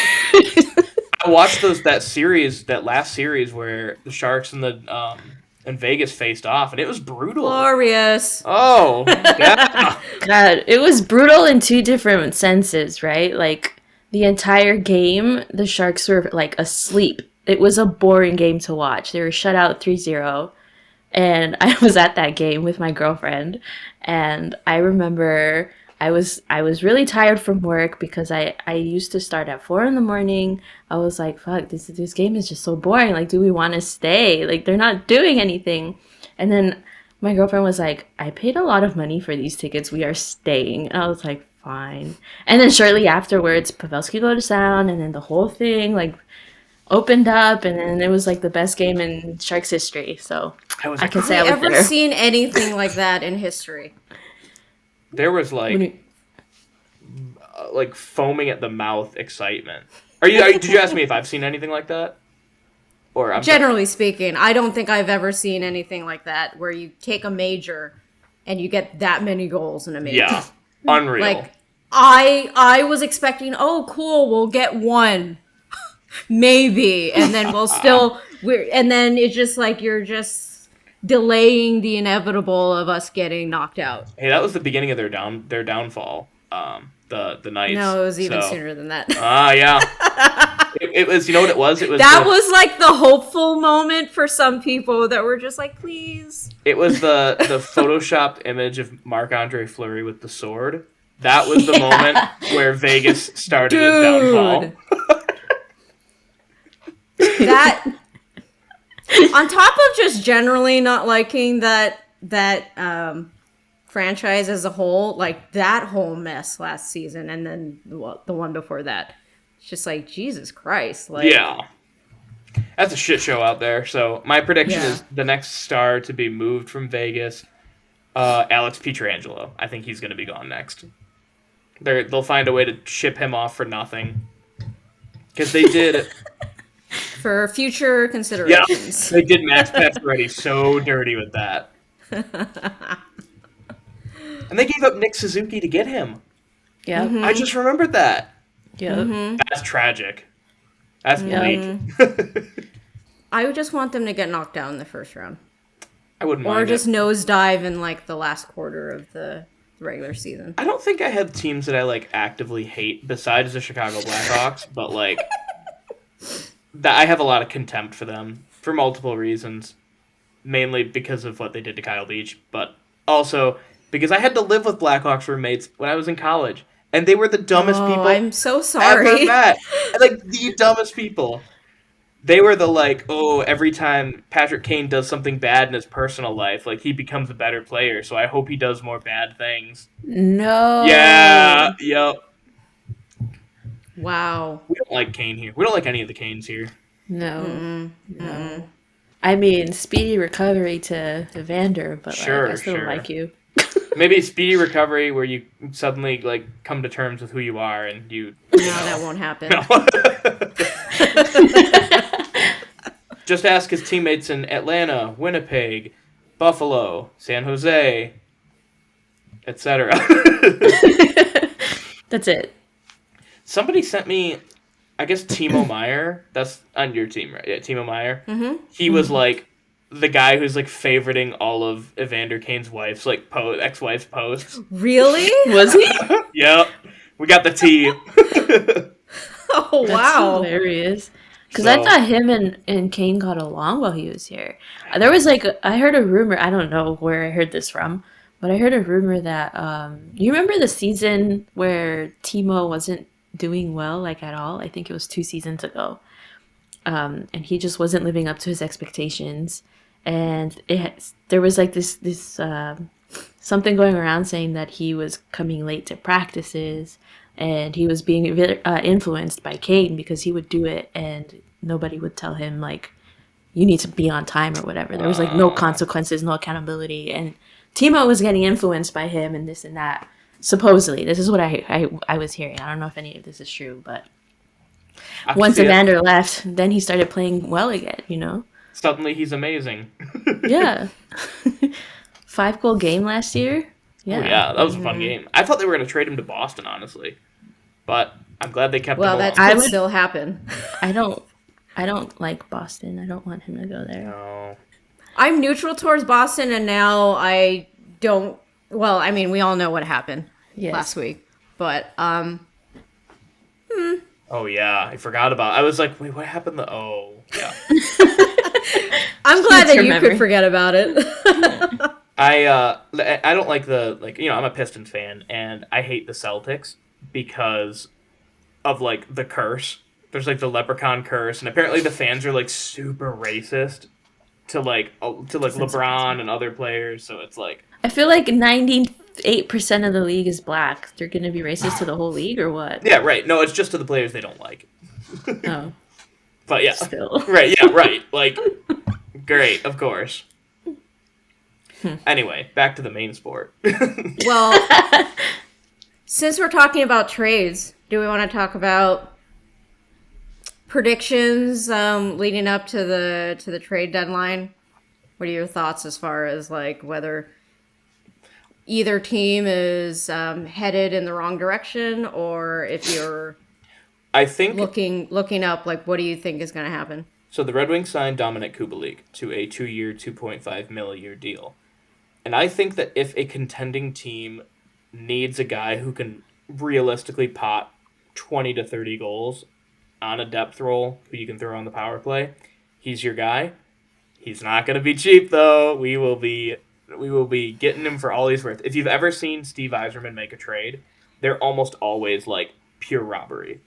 I watched that last series where the Sharks and Vegas faced off, and it was brutal. Glorious. Oh, yeah. God, it was brutal in 2 different senses, right? Like, the entire game, the Sharks were, like, asleep. It was a boring game to watch. They were shut out 3-0. And I was at that game with my girlfriend. And I remember I was really tired from work because I used to start at 4 in the morning. I was like, fuck, this game is just so boring. Like, do we want to stay? Like, they're not doing anything. And then my girlfriend was like, I paid a lot of money for these tickets. We are staying. And I was like, fine. And then shortly afterwards, Pavelski goes down, and then the whole thing, like, opened up, and then it was, like, the best game in Sharks history. So I can say I was Have you ever there. seen anything like that in history? There was like foaming at the mouth excitement. Did you ask me if I've seen anything like that? Or Generally speaking, I don't think I've ever seen anything like that where you take a major and you get that many goals in a major. Yeah, unreal. Like, I was expecting, oh, cool, we'll get one, maybe, and then and then it's just like you're just delaying the inevitable of us getting knocked out. Hey, that was the beginning of their downfall. The Knights. No, it was even sooner than that. Yeah. It was. You know what it was? It was that was like the hopeful moment for some people that were just like, please. It was the photoshopped image of Marc-Andre Fleury with the sword. That was the moment where Vegas started its downfall. That, on top of just generally not liking that franchise as a whole, like that whole mess last season, and then the one before that, it's just like, Jesus Christ. Like, yeah. That's a shit show out there. So my prediction is the next star to be moved from Vegas, Alex Pietrangelo. I think he's going to be gone next. They'll find a way to ship him off for nothing. Because they did... For future considerations. Yeah, they did Max Pacioretty so dirty with that. And they gave up Nick Suzuki to get him. Yeah. I just remembered that. Yeah. That's tragic. That's bleak. I would just want them to get knocked down in the first round. I wouldn't Or mind just it. nosedive in like the last quarter of the regular season. I don't think I have teams that I like actively hate besides the Chicago Blackhawks, but like I have a lot of contempt for them for multiple reasons. Mainly because of what they did to Kyle Beach, but also because I had to live with Blackhawks roommates when I was in college, and they were the dumbest people I'm so ever sorry. met. Like, the dumbest people. They were the, like, every time Patrick Kane does something bad in his personal life, like, he becomes a better player, so I hope he does more bad things. No. Yeah, yep. Wow. We don't like Kane here. We don't like any of the Canes here. No. No. I mean, speedy recovery to Evander, but Sure, I still sure. don't like you. Maybe speedy recovery where you suddenly, like, come to terms with who you are and you... No, that won't happen. Just ask his teammates in Atlanta, Winnipeg, Buffalo, San Jose, etc. That's it. Somebody sent me, I guess, Timo Meyer. That's on your team, right? Yeah, Timo Meyer. Mm-hmm. He was, like, the guy who's, like, favoriting all of Evander Kane's wife's, like, ex-wife's posts. Really? Was he? Yep. We got the tea. Oh, That's wow. hilarious. Because I thought him and Kane got along while he was here. There was like, I heard a rumor, I don't know where I heard this from, but I heard a rumor that, you remember the season where Timo wasn't doing well, like at all? I think it was 2 seasons ago. And he just wasn't living up to his expectations. And there was like this something going around saying that he was coming late to practices. And he was being influenced by Kane because he would do it and nobody would tell him, like, you need to be on time or whatever. There was, like, no consequences, no accountability. And Timo was getting influenced by him and this and that. Supposedly, this is what I was hearing. I don't know if any of this is true, but once Evander left, then he started playing well again. You know, suddenly he's amazing. Yeah, 5-goal game last year. Yeah, oh, yeah, that was a fun game. I thought they were going to trade him to Boston, honestly, but I'm glad they kept him. Well, that could still happen. I don't like Boston. I don't want him to go there. No. I'm neutral towards Boston, and now I don't. Well, I mean, we all know what happened last week, but Oh yeah, I forgot about. I was like, wait, what happened? Yeah. I'm glad that you could forget about it. I don't like I'm a Pistons fan, and I hate the Celtics because of like the curse. There's like the leprechaun curse, and apparently the fans are like super racist to LeBron and other players. So it's like, I feel like 98% of the league is black. They're gonna be racist to the whole league, or what? Yeah, right. No, it's just to the players they don't like. Oh, but yeah, still. Right. Yeah, right. Like, great, of course. Anyway, back to the main sport. Well, since we're talking about trades, do we want to talk about predictions leading up to the trade deadline? What are your thoughts as far as like whether either team is headed in the wrong direction, or if you're I think looking up, like, what do you think is going to happen? So the Red Wings signed Dominik Kubalik to a 2-year, $2.5 million a year deal. And I think that if a contending team needs a guy who can realistically pot 20 to 30 goals on a depth role who you can throw on the power play, he's your guy. He's not going to be cheap, though. We will be getting him for all he's worth. If you've ever seen Steve Yzerman make a trade, they're almost always like pure robbery.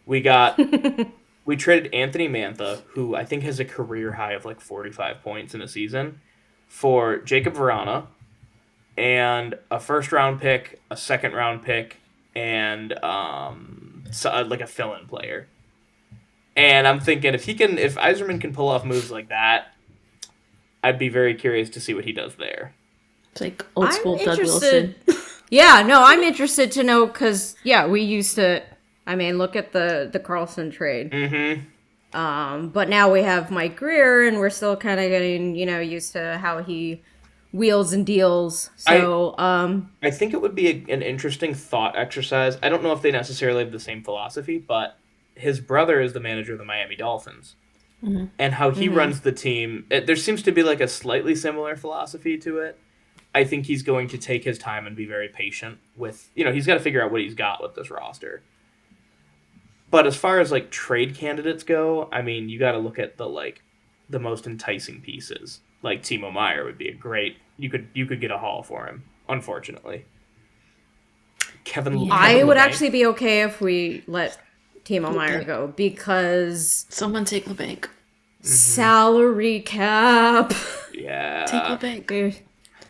We traded Anthony Mantha, who I think has a career high of like 45 points in a season, for Jacob Vrana and a first-round pick, a second-round pick, and like a fill-in player. And I'm thinking if Yzerman can pull off moves like that, I'd be very curious to see what he does there. It's like old school Doug Wilson. Yeah, no, I'm interested to know because we used to. I mean, look at the Carlson trade. Mm-hmm. But now we have Mike Greer, and we're still kind of getting, used to how he wheels and deals. So I think it would be an interesting thought exercise. I don't know if they necessarily have the same philosophy, but his brother is the manager of the Miami Dolphins. Mm-hmm. And how he runs the team, there seems to be like a slightly similar philosophy to it. I think he's going to take his time and be very patient with, he's got to figure out what he's got with this roster. But as far as like trade candidates go, I mean, you got to look at the most enticing pieces. Like Timo Meier would be a great. You could get a haul for him. Unfortunately, Kevin. I would actually be okay if we let Timo Meier go because someone take LeBanc. Salary cap. Yeah, take LeBanc.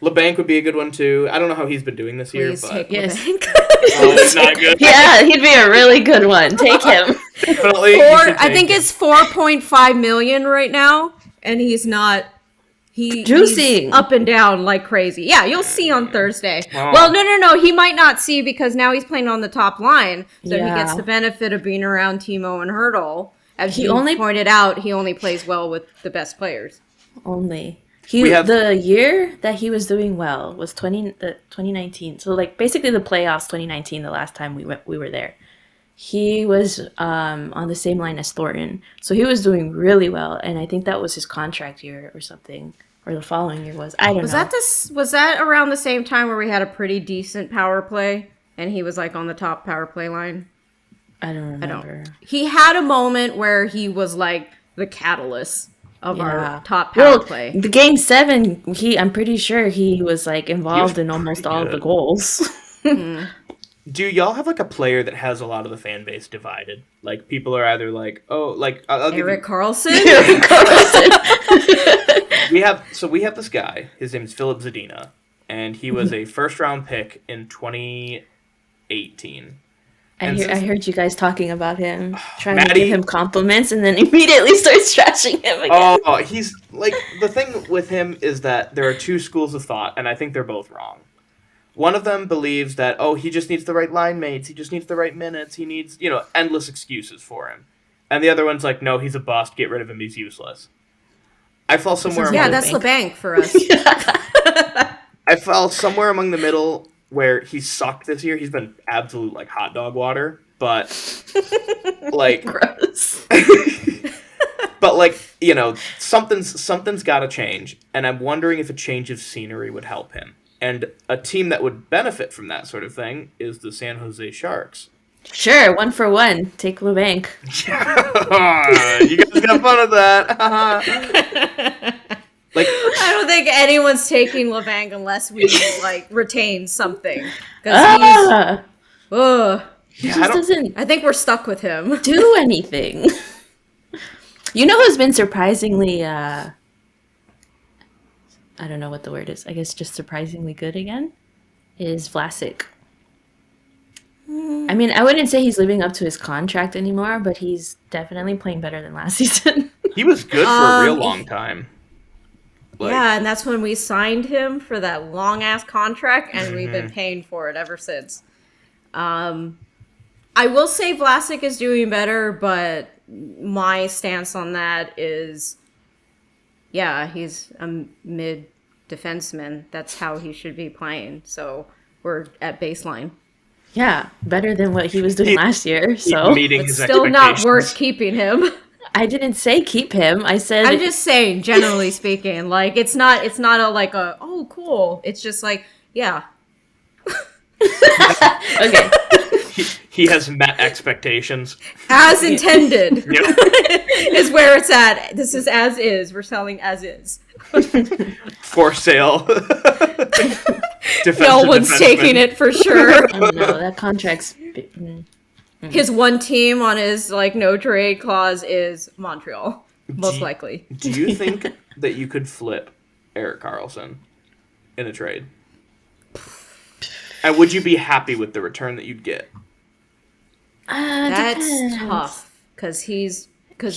LeBanc would be a good one too. I don't know how he's been doing this year, but take LeBanc. It's not good. Yeah, he'd be a really good one. Take him. Definitely. I think it's $4.5 million right now, and he's not. He's up and down like crazy. Yeah, you'll see on Thursday. Oh. Well, no. He might not see because now he's playing on the top line, so he gets the benefit of being around Timo and Hurdle. As you pointed out, he only plays well with the best players. Only. The year that he was doing well was 2019. So like basically the playoffs 2019, the last time we were there. He was on the same line as Thornton. So he was doing really well, and I think that was his contract year or something. Or the following year was. I don't know. Was that around the same time where we had a pretty decent power play and he was like on the top power play line? I don't remember. He had a moment where he was like the catalyst of our top power play. The game 7, I'm pretty sure he was like involved in almost all of the goals. Do y'all have like a player that has a lot of the fan base divided? Like people are either like, I'll Erik Karlsson. Erik Karlsson. we have this guy. His name's Philip Zadina, and he was a first round pick in 2018. I And I since heard you guys talking about him, trying to Maddie, give him compliments, and then immediately starts trashing him again. oh, he's like the thing with him is that there are two schools of thought, and I think they're both wrong. One of them believes that he just needs the right line mates, he just needs the right minutes, he needs endless excuses for him, and the other one's like, no, he's a bust, get rid of him, he's useless. I fall somewhere. sounds Yeah, Among, that's LeBanc. LeBanc for us. I fell somewhere among the middle where he sucked this year. He's been absolute like hot dog water, but like, Gross. but like something's got to change, and I'm wondering if a change of scenery would help him. And a team that would benefit from that sort of thing is the San Jose Sharks. Sure, 1-for-1. Take LeBanc. You guys got fun with that. Like, I don't think anyone's taking LeBanc unless we like retain something. Because He Yeah, just doesn't I think we're stuck with him. do anything. You know who's been surprisingly, I don't know what the word is. I guess just surprisingly good again? Is Vlasic. I mean, I wouldn't say he's living up to his contract anymore, but he's definitely playing better than last season. he was good for a real long time. Like, Yeah, and that's when we signed him for that long ass contract, and we've been paying for it ever since. I will say Vlasic is doing better, but my stance on that is, yeah, he's a mid defenseman. That's how he should be playing. So we're at baseline. Yeah, better than what he was doing last year. So meeting It's his still not expectations. worth keeping him. I didn't say keep him. I said I'm just saying, generally speaking, like it's not a oh cool. It's just like, yeah. okay. He has met expectations. As intended Yep. is where it's at. This is as is. We're selling as is. For sale. No one's taking it for sure. Oh no, that contract's. His one team on his like no trade clause is Montreal, most likely. Do you think that you could flip Erik Karlsson in a trade? And would you be happy with the return that you'd get? That's Depends. tough because He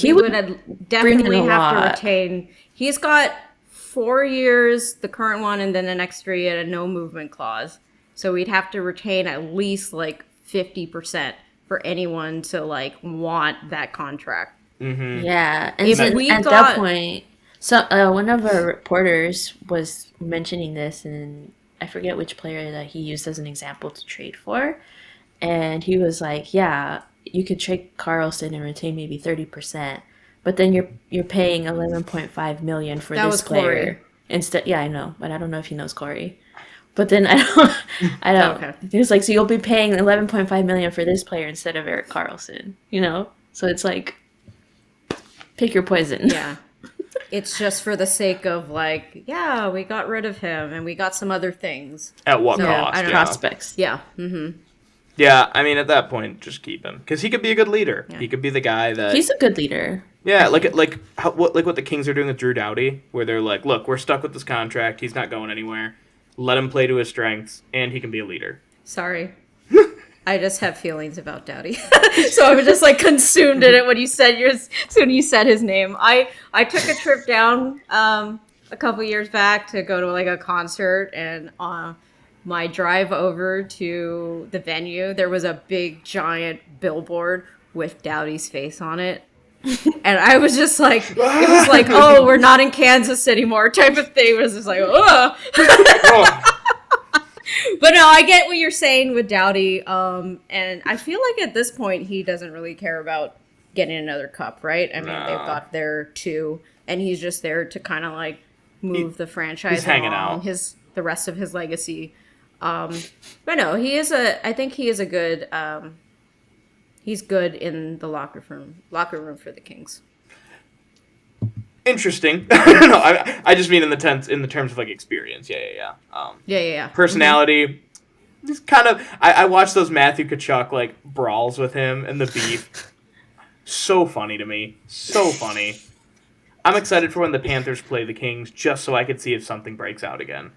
we would would definitely bring in a have to lot. retain. He's got 4 years, the current one, and then the next 3 at a no movement clause. So we'd have to retain at least like 50% for anyone to like want that contract. Yeah, and If so we at got- that point, so one of our reporters was mentioning this, and I forget which player that he used as an example to trade for, and he was like, "Yeah, you could trade Carlson and retain maybe 30%, but then you're paying 11.5 million for That this was Corey. player instead." Yeah, I know, but I don't know if he knows Corey. But then I don't. Okay. He was like, so you'll be paying 11.5 million for this player instead of Erik Karlsson, you know? So it's like, pick your poison. Yeah. It's just for the sake of like, yeah, we got rid of him and we got some other things. At what So, cost? I don't know. Prospects. Yeah. Mm-hmm. Yeah, I mean, at that point, just keep him because he could be a good leader. Yeah. He could be the guy that. He's a good leader. Yeah, what the Kings are doing with Drew Doughty, where they're like, look, we're stuck with this contract. He's not going anywhere. Let him play to his strengths, and he can be a leader. Sorry. I just have feelings about Dowdy. So I was just like consumed in it when you said his name. I took a trip down a couple years back to go to like a concert, and my drive over to the venue, there was a big giant billboard with Dowdy's face on it. And I was just like, it was like, oh, we're not in Kansas anymore type of thing. It was just like, ugh. Oh, But no, I get what you're saying with Doughty, and I feel like at this point he doesn't really care about getting another cup, right? I mean, Nah. they've got their 2, and he's just there to kind of like move the franchise he's hanging along, out. the rest of his legacy. But no, I think he is a good. He's good in the locker room for the Kings. interesting. No, I just mean in the terms of like experience. Yeah. Yeah. Personality. He's kind of. I watched those Matthew Tkachuk like brawls with him and the beef. So funny to me. So funny. I'm excited for when the Panthers play the Kings, just so I could see if something breaks out again.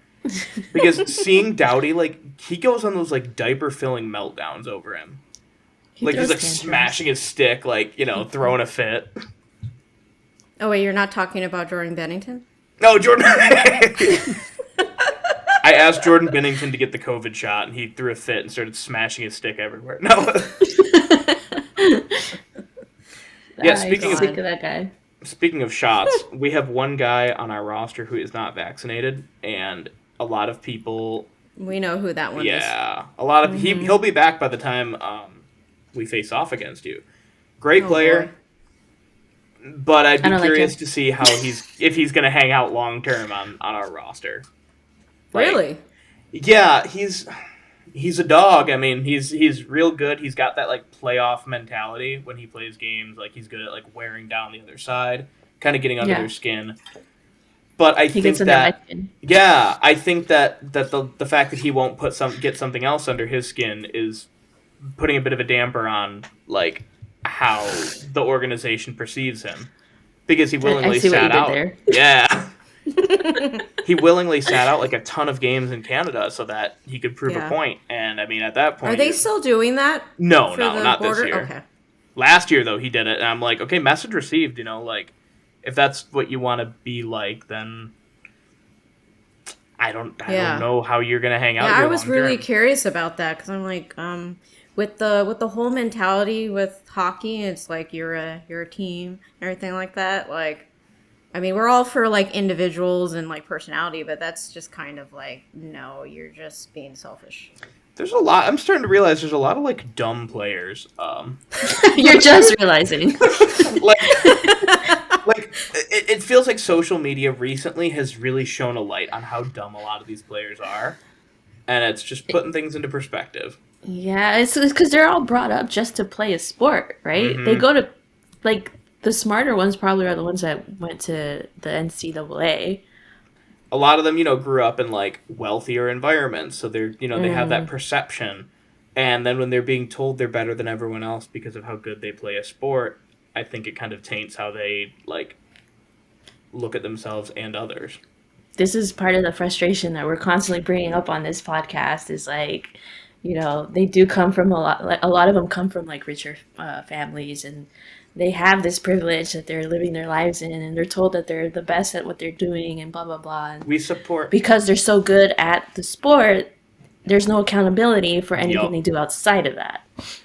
Because seeing Doughty, like, he goes on those like diaper filling meltdowns over him. Like, he's, throws like, tantrums. smashing his stick, like, throwing a fit. Oh, wait, you're not talking about Jordan Bennington? No, Jordan... I asked Jordan Bennington to get the COVID shot, and he threw a fit and started smashing his stick everywhere. No. Yeah, Sick of that guy. Speaking of shots, we have one guy on our roster who is not vaccinated, and a lot of people... We know who that one is. Yeah, a lot of... He'll be back by the time we face off against you. Great player, but I'd be curious to see how if he's going to hang out long-term on our roster. Really? Yeah, he's a dog. I mean, he's real good. He's got that like playoff mentality when he plays games. Like he's good at like wearing down the other side, kind of getting under their skin. But I think that I think that the fact that he won't get something else under his skin is putting a bit of a damper on like how the organization perceives him, because he willingly sat out. There. Yeah. He willingly sat out like a ton of games in Canada so that he could prove a point. And I mean, at that point, are they still doing that? No, not this year. Okay. Last year though, he did it, and I'm like, okay, message received. Like if that's what you want to be like, then I don't know how you're gonna hang out. Yeah, I was really curious about that because I'm like, with the whole mentality with hockey, it's like you're a team and everything like that. Like, I mean, we're all for like individuals and like personality, but that's just kind of like, no, you're just being selfish. There's a lot. I'm starting to realize there's a lot of like dumb players. You're just realizing. It feels like social media recently has really shown a light on how dumb a lot of these players are, and it's just putting things into perspective. Yeah, it's because they're all brought up just to play a sport, right? Mm-hmm. They go to like. The smarter ones probably are the ones that went to the NCAA. A lot of them, grew up in like wealthier environments, so they're, they have that perception. And then when they're being told they're better than everyone else because of how good they play a sport, I think it kind of taints how they like look at themselves and others. This is part of the frustration that we're constantly bringing up on this podcast. Is like, they do come from a lot of them come from like richer families, and they have this privilege that they're living their lives in, and they're told that they're the best at what they're doing and blah, blah, blah. And we support... because they're so good at the sport, there's no accountability for anything they do outside of that.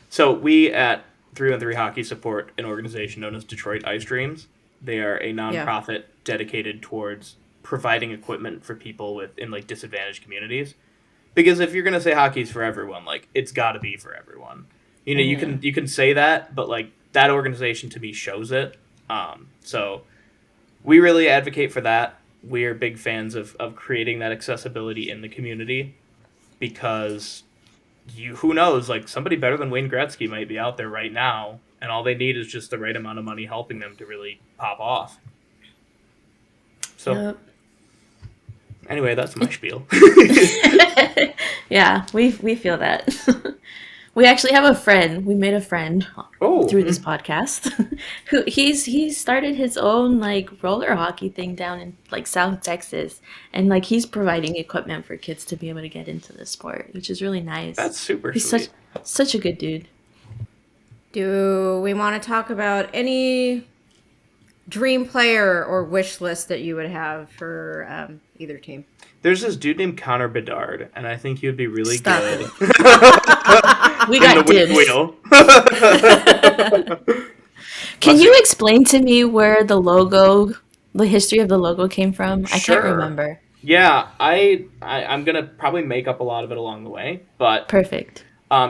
So we at 3-on-3 Hockey support an organization known as Detroit Ice Dreams. They are a nonprofit dedicated towards providing equipment for people in like disadvantaged communities. Because if you're going to say hockey's for everyone, like it's got to be for everyone. You can say that, but like that organization to me shows it. So we really advocate for that. We are big fans of creating that accessibility in the community, because who knows, like somebody better than Wayne Gretzky might be out there right now, and all they need is just the right amount of money helping them to really pop off. So anyway, that's my spiel. Yeah, we feel that. We actually have a friend. We made a friend through this podcast. Who he started his own like roller hockey thing down in like South Texas, and like he's providing equipment for kids to be able to get into the sport, which is really nice. That's super He's sweet. Such a good dude. Do we want to talk about any dream player or wish list that you would have for either team? There's this dude named Connor Bedard, and I think he would be really good. We got dibs. Can you explain to me where the history of the logo came from? I can't remember. Yeah, I'm gonna probably make up a lot of it along the way, but perfect.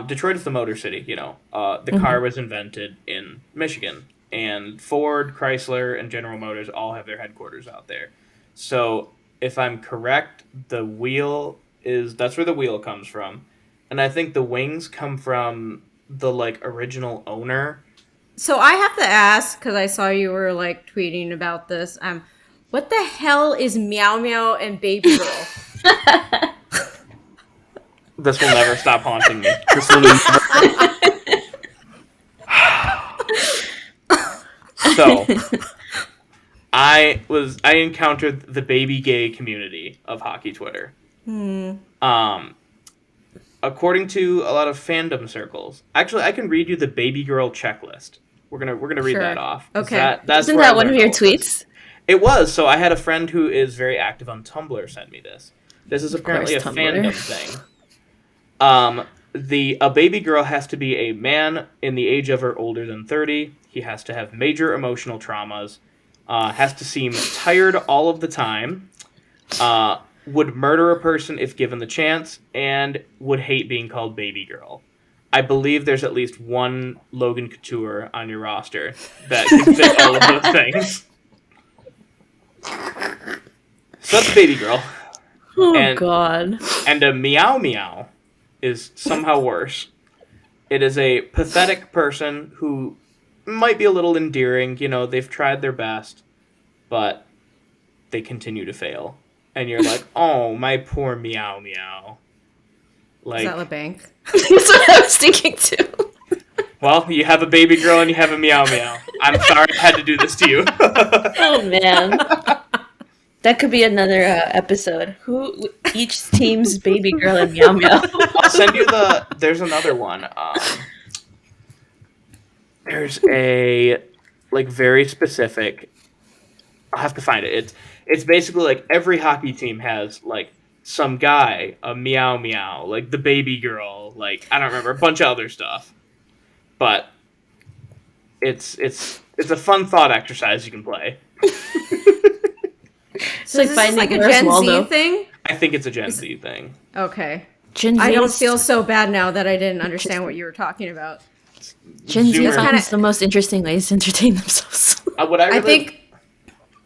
Detroit is the Motor City. The car was invented in Michigan, and Ford, Chrysler, and General Motors all have their headquarters out there. So if I'm correct, that's where the wheel comes from. And I think the wings come from the like original owner. So I have to ask, because I saw you were like tweeting about this. What the hell is Meow Meow and Baby Girl? This will never stop haunting me. So I encountered the baby gay community of hockey Twitter. A according to a lot of fandom circles, actually, I can read you the baby girl checklist. We're gonna read Sure. that off. Okay. That's Isn't where I that one of learned your all this. tweets? It was. So I had a friend who is very active on Tumblr send me this. This is Of apparently a course, Tumblr. fandom thing. A baby girl has to be a man in the age of or older than 30. He has to have major emotional traumas. Has to seem tired all of the time. Would murder a person if given the chance, and would hate being called baby girl. I believe there's at least one Logan Couture on your roster that can fit all of those things. So that's baby girl. Oh, And- God. And a meow meow is somehow worse. It is a pathetic person who might be a little endearing. You know, they've tried their best, but they continue to fail. And you're like, oh, my poor meow meow. Is that Like, LeBanc? That's what I was thinking, too. well, you have a baby girl and you have a meow meow. I'm sorry I had to do this to you. Oh, man. That could be another episode. Who each team's baby girl and meow meow. I'll send you there's another one. There's a, like, very specific, I'll have to find it. It's basically like every hockey team has, like, some guy, a meow meow, like the baby girl, like, I don't remember, a bunch of other stuff. But it's a fun thought exercise you can play. It's like Is this finding like a Where's Gen Waldo. Z thing? I think it's a Gen Z thing. Okay. Gen I don't Z feel so bad now that I didn't understand what you were talking about. Gen Z Zoomer. finds the most interesting ways to entertain themselves. What I think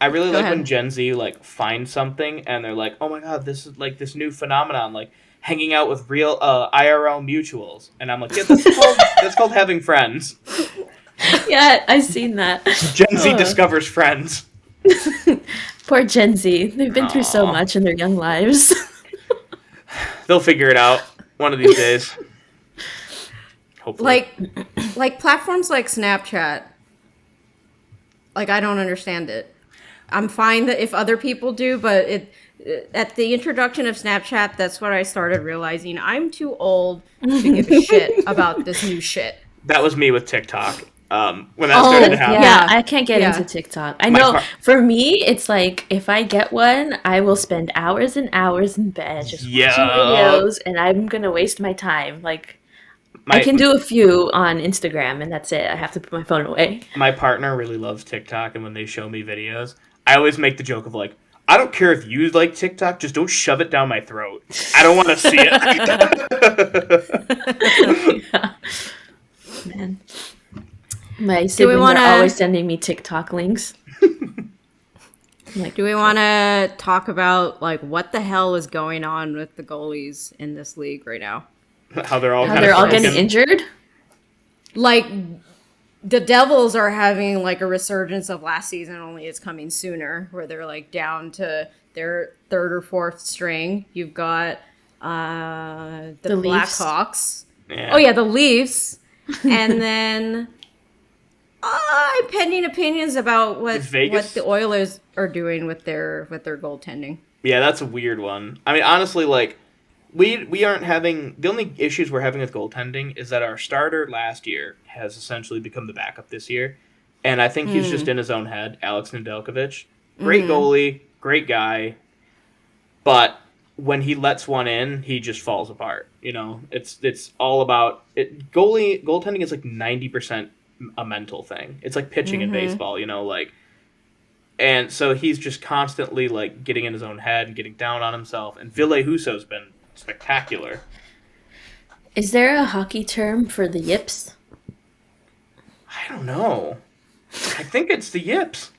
I really Go like when ahead. Gen Z like finds something and they're like, "Oh my god, this is like this new phenomenon, like hanging out with real IRL mutuals." And I'm like, "Yeah, that's called having friends." Yeah, I've seen that. Gen Z Ugh. discovers friends. Poor Gen Z. They've been through so Aw. much in their young lives. They'll figure it out one of these days. Hopefully. like platforms like Snapchat. Like, I don't understand it. I'm fine that if other people do, but at the introduction of Snapchat, that's what I started realizing. I'm too old to give a shit about this new shit. That was me with TikTok. When that started to happen. Yeah, I can't get Yeah. into TikTok. I know par- for me, it's like if I get one, I will spend hours and hours in bed just watching Yeah. videos, and I'm gonna waste my time. Like I My- can do a few on Instagram, and that's it. I have to put my phone away. My partner really loves TikTok, and when they show me videos, I always make the joke of like, I don't care if you like TikTok, just don't shove it down my throat. I don't want to see it. Yeah. Man, my siblings wanna- are always sending me TikTok links. Like, Do we want to talk about like what the hell is going on with the goalies in this league right now? How they're all how kind they're of all broken. getting injured? Like the Devils are having like a resurgence of last season, only it's coming sooner, where they're like down to their third or fourth string. You've got the Leafs. Blackhawks. Yeah. Oh yeah, the Leafs, and then pending opinions about what Vegas? the Oilers are doing with their goaltending. Yeah, that's a weird one. I mean, honestly, like we aren't having the only issues we're having with goaltending is that our starter last year has essentially become the backup this year, and I think he's just in his own head. Alex Nedeljkovic, great goalie, great guy, but when he lets one in, he just falls apart. You know, it's all about it. Goaltending is like 90% a mental thing. It's like pitching in baseball. You know, like. And so he's just constantly like getting in his own head and getting down on himself. And Ville Husso's been spectacular. Is there a hockey term for the yips? I don't know. I think it's the yips.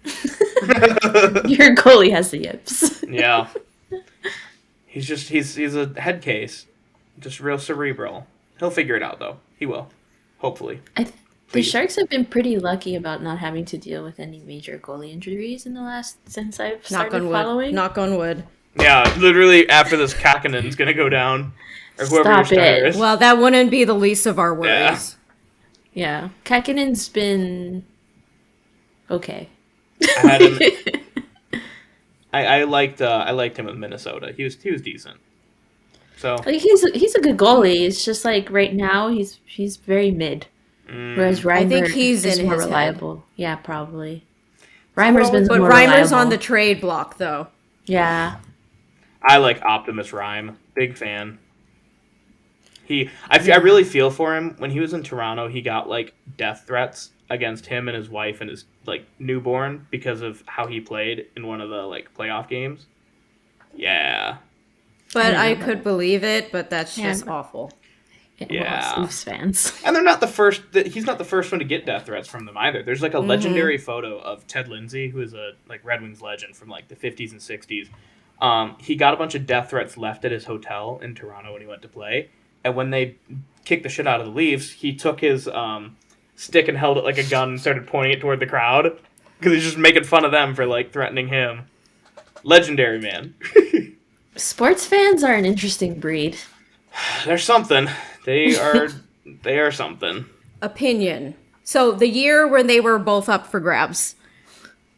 Your goalie has the yips. Yeah. He's a head case. Just real cerebral. He'll figure it out though. He will. Hopefully. The Please. Sharks have been pretty lucky about not having to deal with any major goalie injuries since I've Knock started on wood. following. Knock on wood. Yeah, literally after this Kakanen's gonna go down. Or whoever your Stop starter it. is. Well, that wouldn't be the least of our worries. Yeah, Kakinen's been okay. I had him. I liked him with Minnesota. He was decent. So Like he's a good goalie. It's just like right now he's very mid. Whereas I think Reimer he's is in more his head. reliable. Yeah, probably. that's what Reimer's been But more Reimer's on the reliable. trade block, though. Yeah. I like Optimus Rhyme. Big fan. I Yeah. really feel for him. When he was in Toronto, he got like death threats against him and his wife and his like newborn because of how he played in one of the like playoff games. Yeah, I But didn't know I about could it. believe it, but that's Yeah. just awful. Well, as yeah. Leafs fans. And they're not the first. He's not the first one to get death threats from them either. There's like a legendary photo of Ted Lindsay, who is a like Red Wings legend from like the 50s and 60s. He got a bunch of death threats left at his hotel in Toronto when he went to play, and when they kicked the shit out of the Leafs, he took his stick and held it like a gun and started pointing it toward the crowd because he's just making fun of them for like threatening him. Legendary man. Sports fans are an interesting breed. They're something. They are something. Opinion. So the year when they were both up for grabs,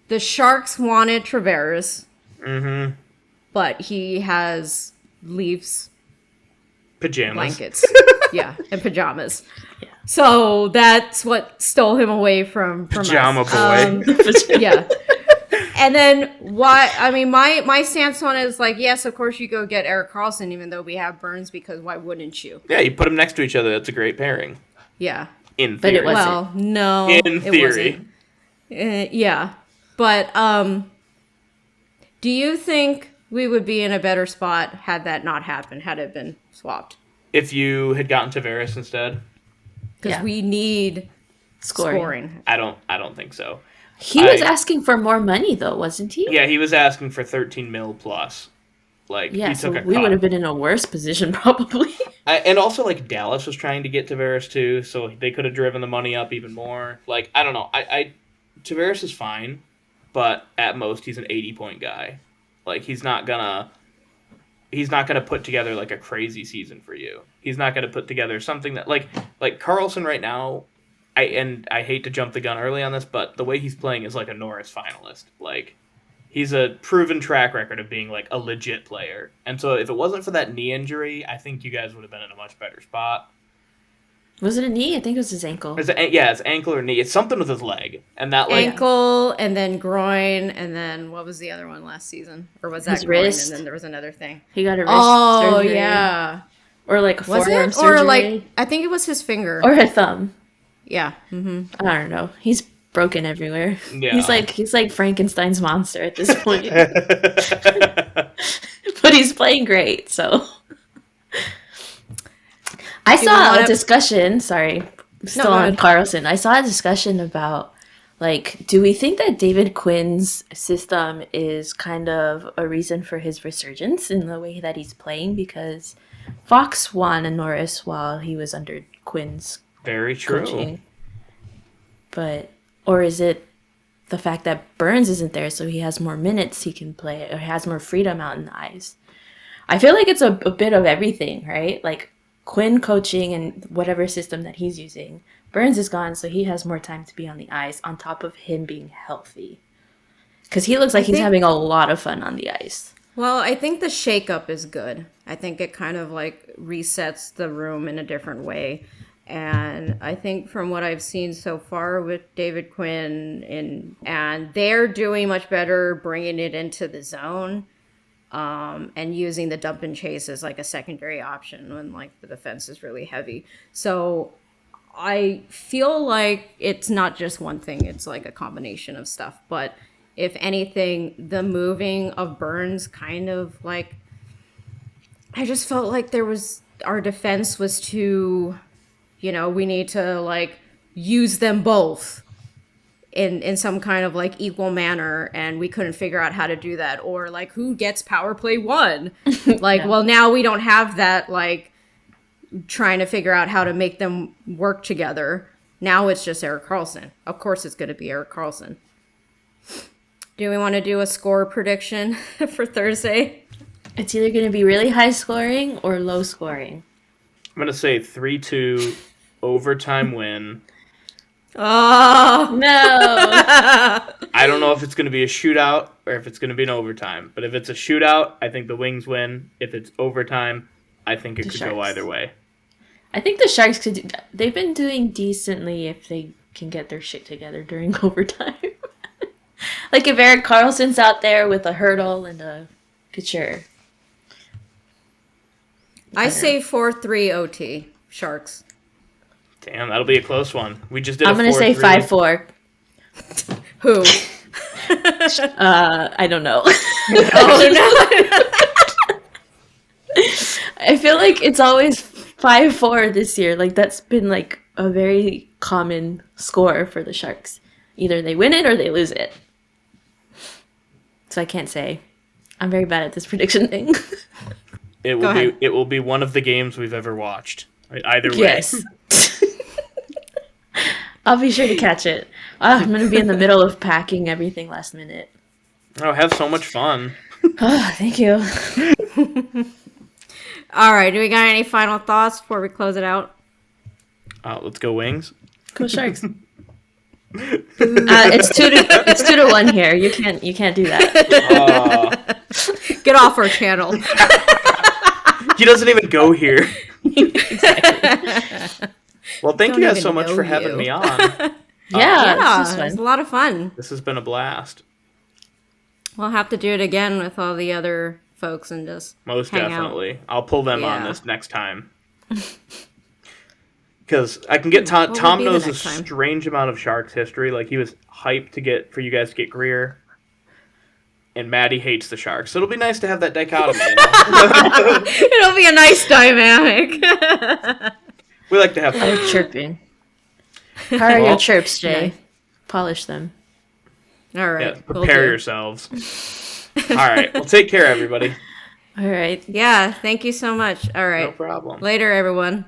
the Sharks wanted Tavares, but he has Leafs Pajamas. blankets. Yeah, and pajamas. So that's what stole him away from Pajama us. boy. Yeah. And then why? I mean, my stance on it is like, yes, of course you go get Erik Karlsson, even though we have Burns, because why wouldn't you? Yeah, you put them next to each other. That's a great pairing. Yeah. In But theory. it wasn't. Well, no, In it theory. wasn't. Yeah, but do you think we would be in a better spot had that not happened? Had it been swapped? If you had gotten Tavares instead, Because Yeah. we need Scoring. scoring. I don't think so. He was I- asking for more money though, wasn't he? Yeah, he was asking for 13 mil plus. Like Yeah, he so took a we cut. would have been in a worse position probably. And also like Dallas was trying to get Tavares too, so they could have driven the money up even more. Like I don't know. I Tavares is fine, but at most he's an 80-point guy. Like he's not gonna put together like a crazy season for you. He's not gonna put together something that like Carlson right now. I hate to jump the gun early on this, but the way he's playing is like a Norris finalist. Like he's a proven track record of being like a legit player. And so if it wasn't for that knee injury, I think you guys would have been in a much better spot. Was it a knee? I think it was his ankle. It's ankle or knee. It's something with his leg, and that like Ankle, and then groin, and then what was the other one last season? Or was that His groin, wrist. and then there was another thing? He got a wrist Oh, surgery. yeah. Or like a Was forearm it? surgery. Or like, I think it was his finger. or a thumb. Yeah. Mm-hmm. I don't know. He's broken everywhere. Yeah. He's like Frankenstein's monster at this point. But he's playing great, so I we saw wanna- a discussion, sorry, still go on ahead. Carlson. I saw a discussion about like, do we think that David Quinn's system is kind of a reason for his resurgence in the way that he's playing? Because Fox won a Norris while he was under Quinn's Very true. coaching. But or is it the fact that Burns isn't there, so he has more minutes he can play, or has more freedom out in the ice? I feel like it's a bit of everything, right? Like Quinn coaching and whatever system that he's using. Burns is gone, so he has more time to be on the ice on top of him being healthy. Because he looks like he's think- having a lot of fun on the ice. Well, I think the shakeup is good. I think it kind of like resets the room in a different way. And I think from what I've seen so far with David Quinn, and they're doing much better bringing it into the zone, and using the dump and chase as like a secondary option when like the defense is really heavy. So I feel like it's not just one thing, it's like a combination of stuff. But if anything, the moving of Burns kind of like, I just felt like our defense was too, we need to like use them both in some kind of like equal manner, and we couldn't figure out how to do that. Or like, who gets power play one? Like, well, now we don't have that, like trying to figure out how to make them work together. Now it's just Erik Karlsson. Of course it's going to be Erik Karlsson. Do we want to do a score prediction for Thursday? It's either going to be really high scoring or low scoring. I'm gonna say 3-2 overtime win. Oh, No. I don't know if it's gonna be a shootout or if it's gonna be an overtime. But if it's a shootout, I think the Wings win. If it's overtime, I think it The could go Sharks. either way. I think the Sharks could do. They've been doing decently if they can get their shit together during overtime. Like if Eric Carlson's out there with a hurdle and a Couture. I say 4-3 OT. Sharks. Damn, that'll be a close one. We just did. I'm gonna say 5-4. Who? I don't know. Oh no. I feel like it's always 5-4 this year. Like that's been like a very common score for the Sharks. Either they win it or they lose it. So I can't say. I'm very bad at this prediction thing. It will be one of the games we've ever watched. Either way. Yes. I'll be sure to catch it. I'm gonna be in the middle of packing everything last minute. Oh, have so much fun. Oh, thank you. All right. Do we got any final thoughts before we close it out? Let's go Wings. Go Sharks. It's 2-1 here. You can't do that. Get off our channel. He doesn't even go here. Exactly. Well, thank Don't you guys even so much know for having you. me on. Yeah, Yeah, this is it was a fun. lot of fun. This has been a blast. We'll have to do it again with all the other folks and just Most hang out. definitely. I'll pull them on Yeah. this next time. Because I can get Tom. What would Tom be the knows a next time? strange amount of Sharks history. Like he was hyped for you guys to get Greer, and Maddie hates the Sharks. So it'll be nice to have that dichotomy. You know? It'll be a nice dynamic. We like to have They're fun. chirping. How are your Well, chirps, Jay? nice. Polish them. All right. Yeah, will prepare do. yourselves. All right. Well, take care, everybody. All right. Yeah. Thank you so much. All right. No problem. Later, everyone.